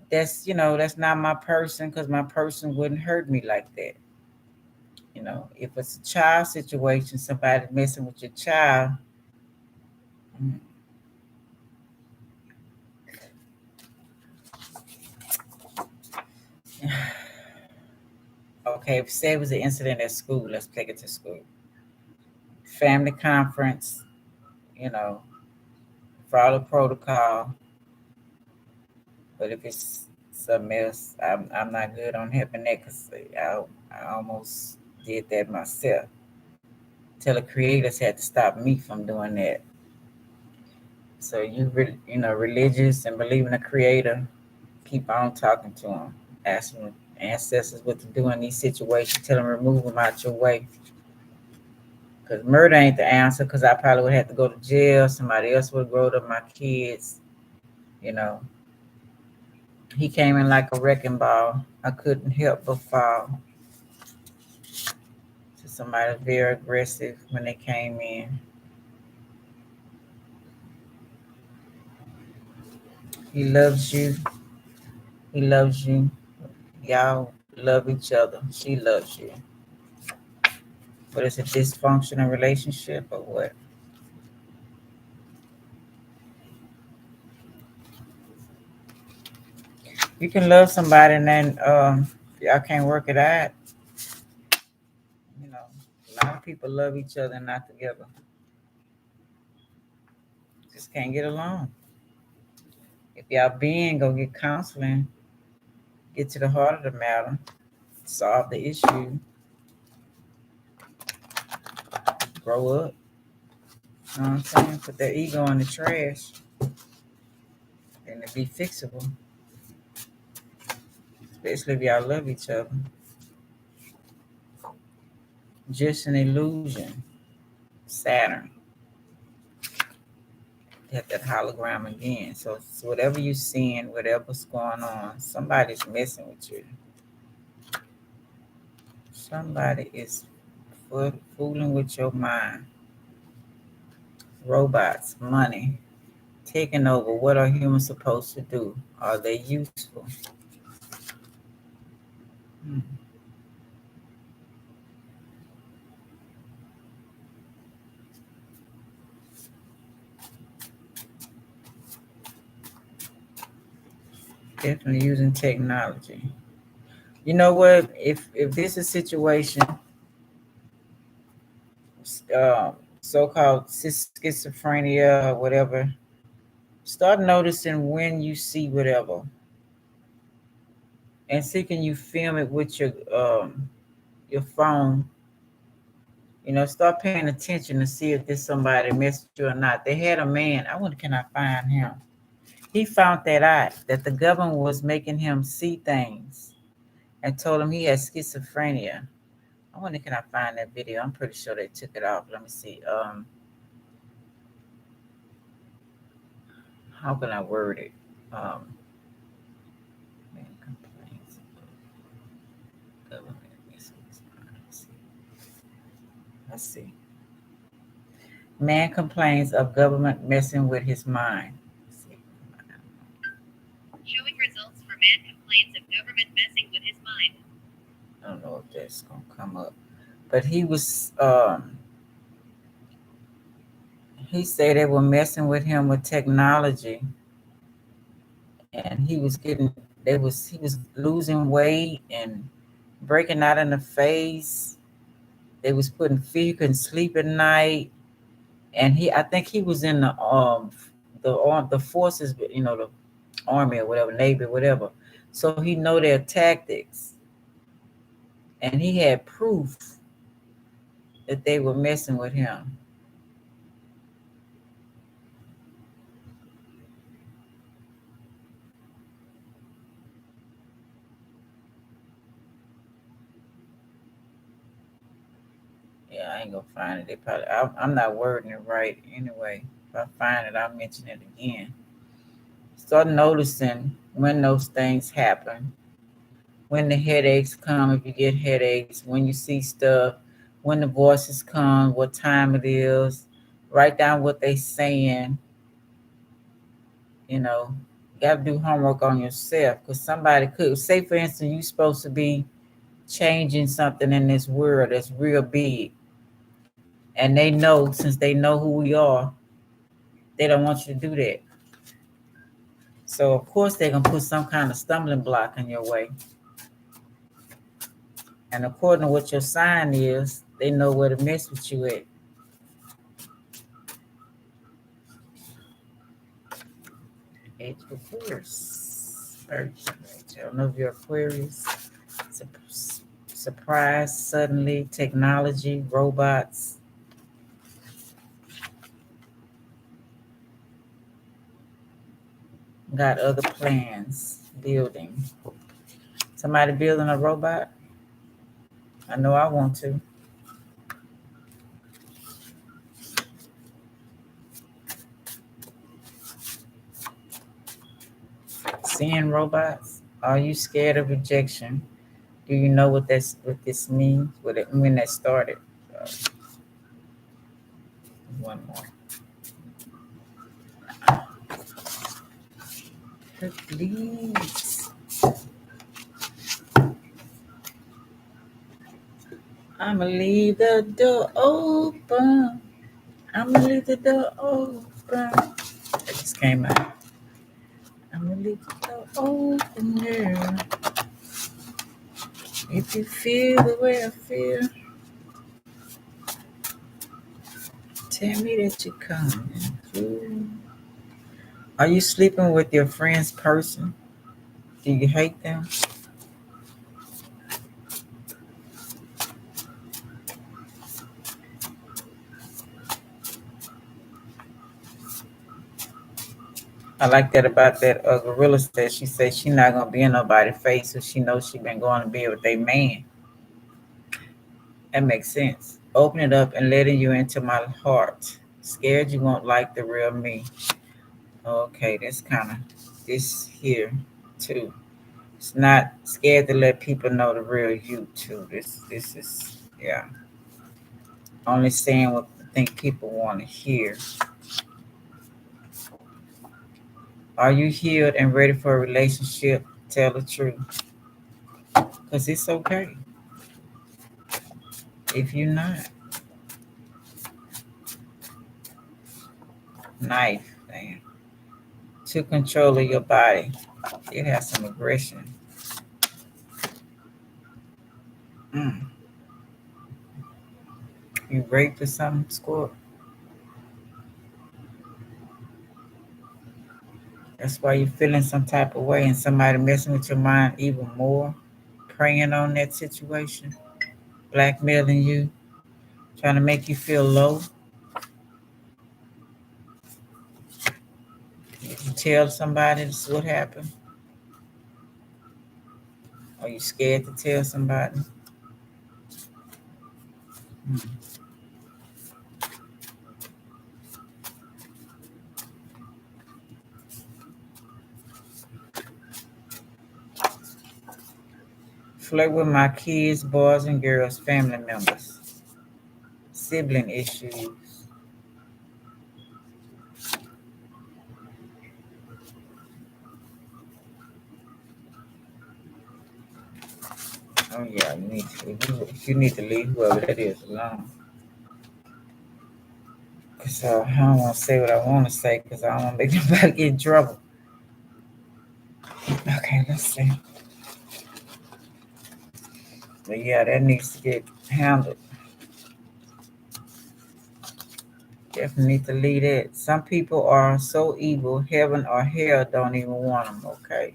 that's not my person because my person wouldn't hurt me like that. If it's a child situation, somebody messing with your child, mm, okay, if say it was an incident at school, let's take it to school. Family conference, you know, follow protocol. But if it's something else, I'm not good on helping that because I almost did that myself. Till the creators had to stop me from doing that. So religious and believe in a creator, keep on talking to them, asking ancestors what to do in these situations. Tell them remove them out your way. Because murder ain't the answer. Because I probably would have to go to jail. Somebody else would grow up my kids. You know, he came in like a wrecking ball. I couldn't help but fall. So somebody very aggressive when they came in. He loves you. He loves you. Y'all love each other. She loves you. But it's a dysfunctional relationship or what? You can love somebody and then y'all can't work it out. A lot of people love each other and not together. Just can't get along. If y'all go get counseling, get to the heart of the matter, solve the issue, grow up. You know what I'm saying? Put their ego in the trash and it be fixable. Especially if y'all love each other. Just an illusion. Saturn. Have that hologram again. So whatever you're seeing, whatever's going on, somebody's messing with you. Somebody is fooling with your mind. Robots, money, taking over. What are humans supposed to do? Are they useful? Definitely using technology. You know what? If this is a situation, so-called schizophrenia or whatever, start noticing when you see whatever, and see can you film it with your phone. Start paying attention to see if there's somebody messed with you or not. They had a man. I wonder, can I find him? He found that out, that the government was making him see things and told him he had schizophrenia. I wonder, can I find that video? I'm pretty sure they took it off. Let me see. How can I word it? Man complains of government messing with his mind. Let's see. Man complains of government messing with his mind.
Showing results for man complains of government messing with his mind.
I don't know if that's gonna come up, but he said they were messing with him with technology, and he was losing weight and breaking out in the face. They was putting fear, you couldn't sleep at night, and I think he was in the forces, the army or whatever, navy, whatever. So he know their tactics, and he had proof that they were messing with him. Yeah, I ain't gonna find it. They probably. I'm not wording it right anyway. If I find it, I'll mention it again. Start noticing when those things happen. When the headaches come, if you get headaches, when you see stuff, when the voices come, what time it is. Write down what they saying. You know, you got to do homework on yourself because somebody could say, for instance, you're supposed to be changing something in this world that's real big, and they know, since they know who we are, they don't want you to do that. So of course they're gonna put some kind of stumbling block in your way. And according to what your sign is, they know where to mess with you at. Aquarius. I don't know if you're Aquarius. Surprise, suddenly, technology, robots. Got other plans. Building. Somebody building a robot? I know I want to. Seeing robots? Are you scared of rejection? Do you know what this means? When that started? One more. Please. I'ma leave the door open. I'ma leave the door open. It just came out. I'ma leave the door open, girl. If you feel the way I feel, tell me that you're coming through. Are you sleeping with your friend's person? Do you hate them? I like that about that gorilla said. She said she not gonna be in nobody's face, so she knows she been going to bed with a man. That makes sense. Open it up and letting you into my heart. Scared you won't like the real me. Okay, that's kind of this here too. It's not scared to let people know the real you too. This is yeah. Only saying what I think people want to hear. Are you healed and ready for a relationship? Tell the truth. Because it's okay if you're not. Knife, man. To control of your body. It has some aggression. You raped or something, Squirt? That's why you're feeling some type of way and somebody messing with your mind even more, preying on that situation, blackmailing you, trying to make you feel low. Did you tell somebody this is what happened? Are you scared to tell somebody? Flirt with my kids, boys and girls, family members. Sibling issues. Oh yeah, you need to leave whoever that is alone. Cause I don't want to say what I want to say because I don't want to make nobody get in trouble. Okay, let's see. But yeah, that needs to get handled. Definitely need to leave that. Some people are so evil, heaven or hell don't even want them, okay?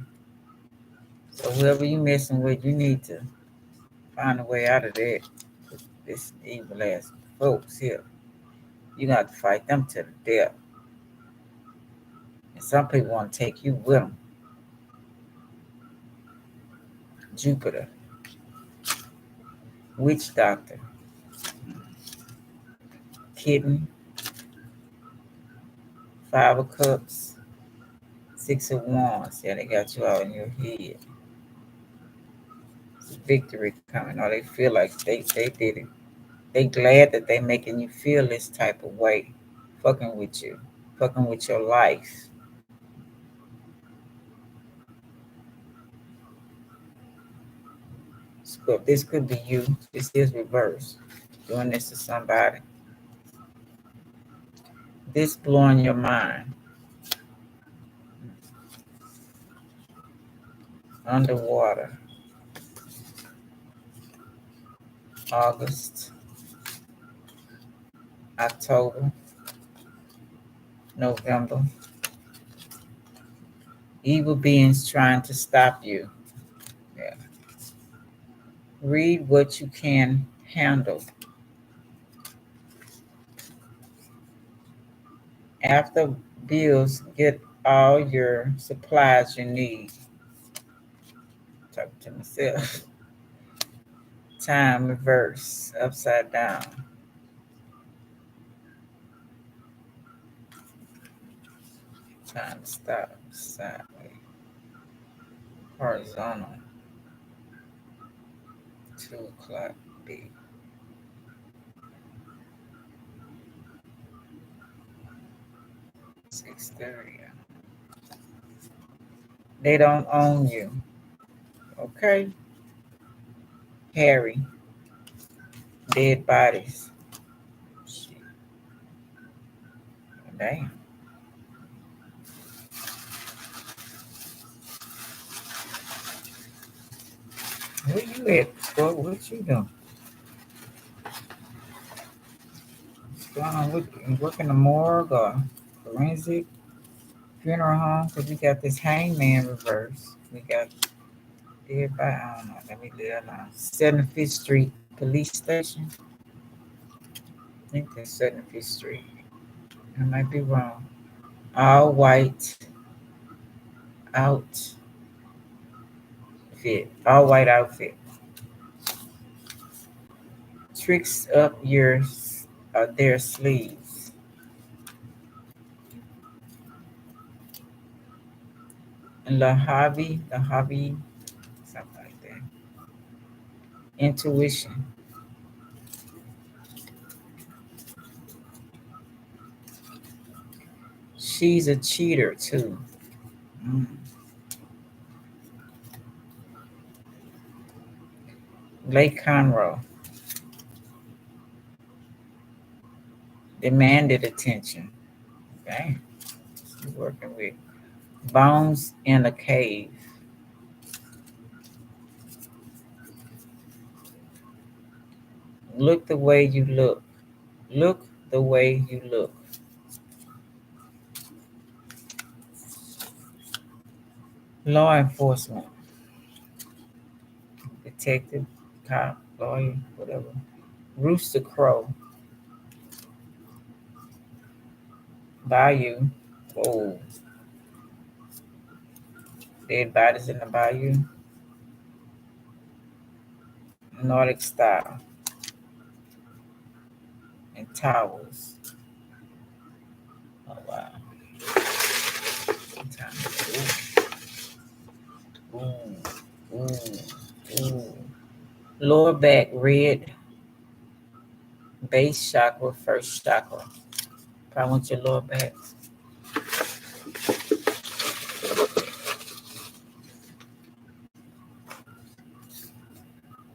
So whoever you messing with, you need to find a way out of that. This evil ass folks here. You got to fight them to the death. And some people want to take you with them. Jupiter. Witch doctor. Kitten. 5 of cups. 6 of wands. Yeah, they got you all in your head. It's victory coming. Or they feel like they did it. They glad that they making you feel this type of way, fucking with you, fucking with your life. So this could be you. This is reverse. Doing this to somebody. This blowing your mind. Underwater. August, October, November. Evil beings trying to stop you. Yeah. Read what you can handle. After bills, get all your supplies you need. Talk to myself. Time reverse, upside down. Time stop, sideways. Horizontal. 2 o'clock B. 6:30. They don't own you. Okay. Harry. Dead bodies. Shit. Damn. Where you at, bro? What you doing? What's going on? You work in the morgue or forensic funeral home? Because we got this hangman reverse. We got everybody, I don't know. Let me leave that alone. 75th Street Police Station. I think that's 75th Street. I might be wrong. All white outfit. All white outfit. Tricks up their sleeves. And the hobby, something like that. Intuition. She's a cheater too. Mm. Lake Conroe. Demanded attention. Dang. She's working with bones in a cave. Look the way you look. Look the way you look. Law enforcement. Detective, cop, lawyer, whatever. Rooster crow. Bayou. Whoa. Dead bodies in the bayou. Nordic style. And towers. Oh wow. Ooh. Ooh. Ooh. Lower back red. Base chakra, first chakra. Probably want your lower back.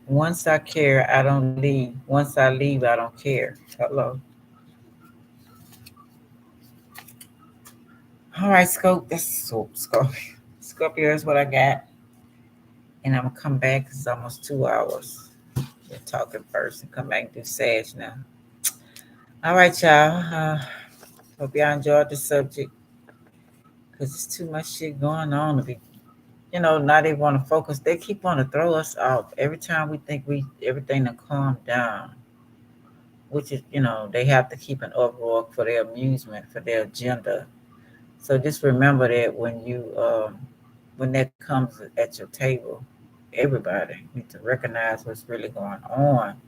Once I care, I don't leave. Once I leave, I don't care. Hello. All right, Scope. That's Scorpio. Scorpio is what I got. And I'm going to come back. It's almost 2 hours. We're talking first and come back and do Sag now. All right, y'all. Hope y'all enjoyed the subject. Because there's too much shit going on to be, now they want to focus. They keep wanting to throw us off. Every time we think everything to calm down. Which is, they have to keep an uproar for their amusement, for their agenda. So just remember that when that comes at your table, everybody need to recognize what's really going on.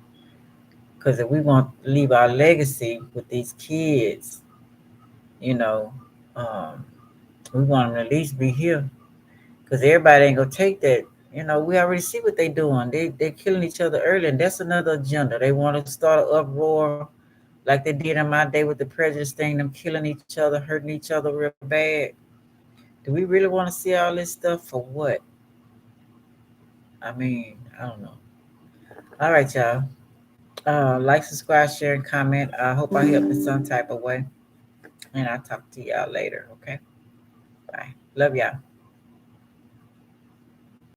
Because if we want to leave our legacy with these kids, we want them to at least be here. Because everybody ain't gonna take that, You know, we already see what they're doing. They're killing each other early, and that's another agenda. They want to start an uproar like they did in my day with the prejudice thing, them killing each other, hurting each other real bad. Do we really want to see all this stuff for what? I mean, I don't know. All right, y'all. Like, subscribe, share, and comment. I hope I helped in some type of way. And I'll talk to y'all later, okay? Bye. Love y'all.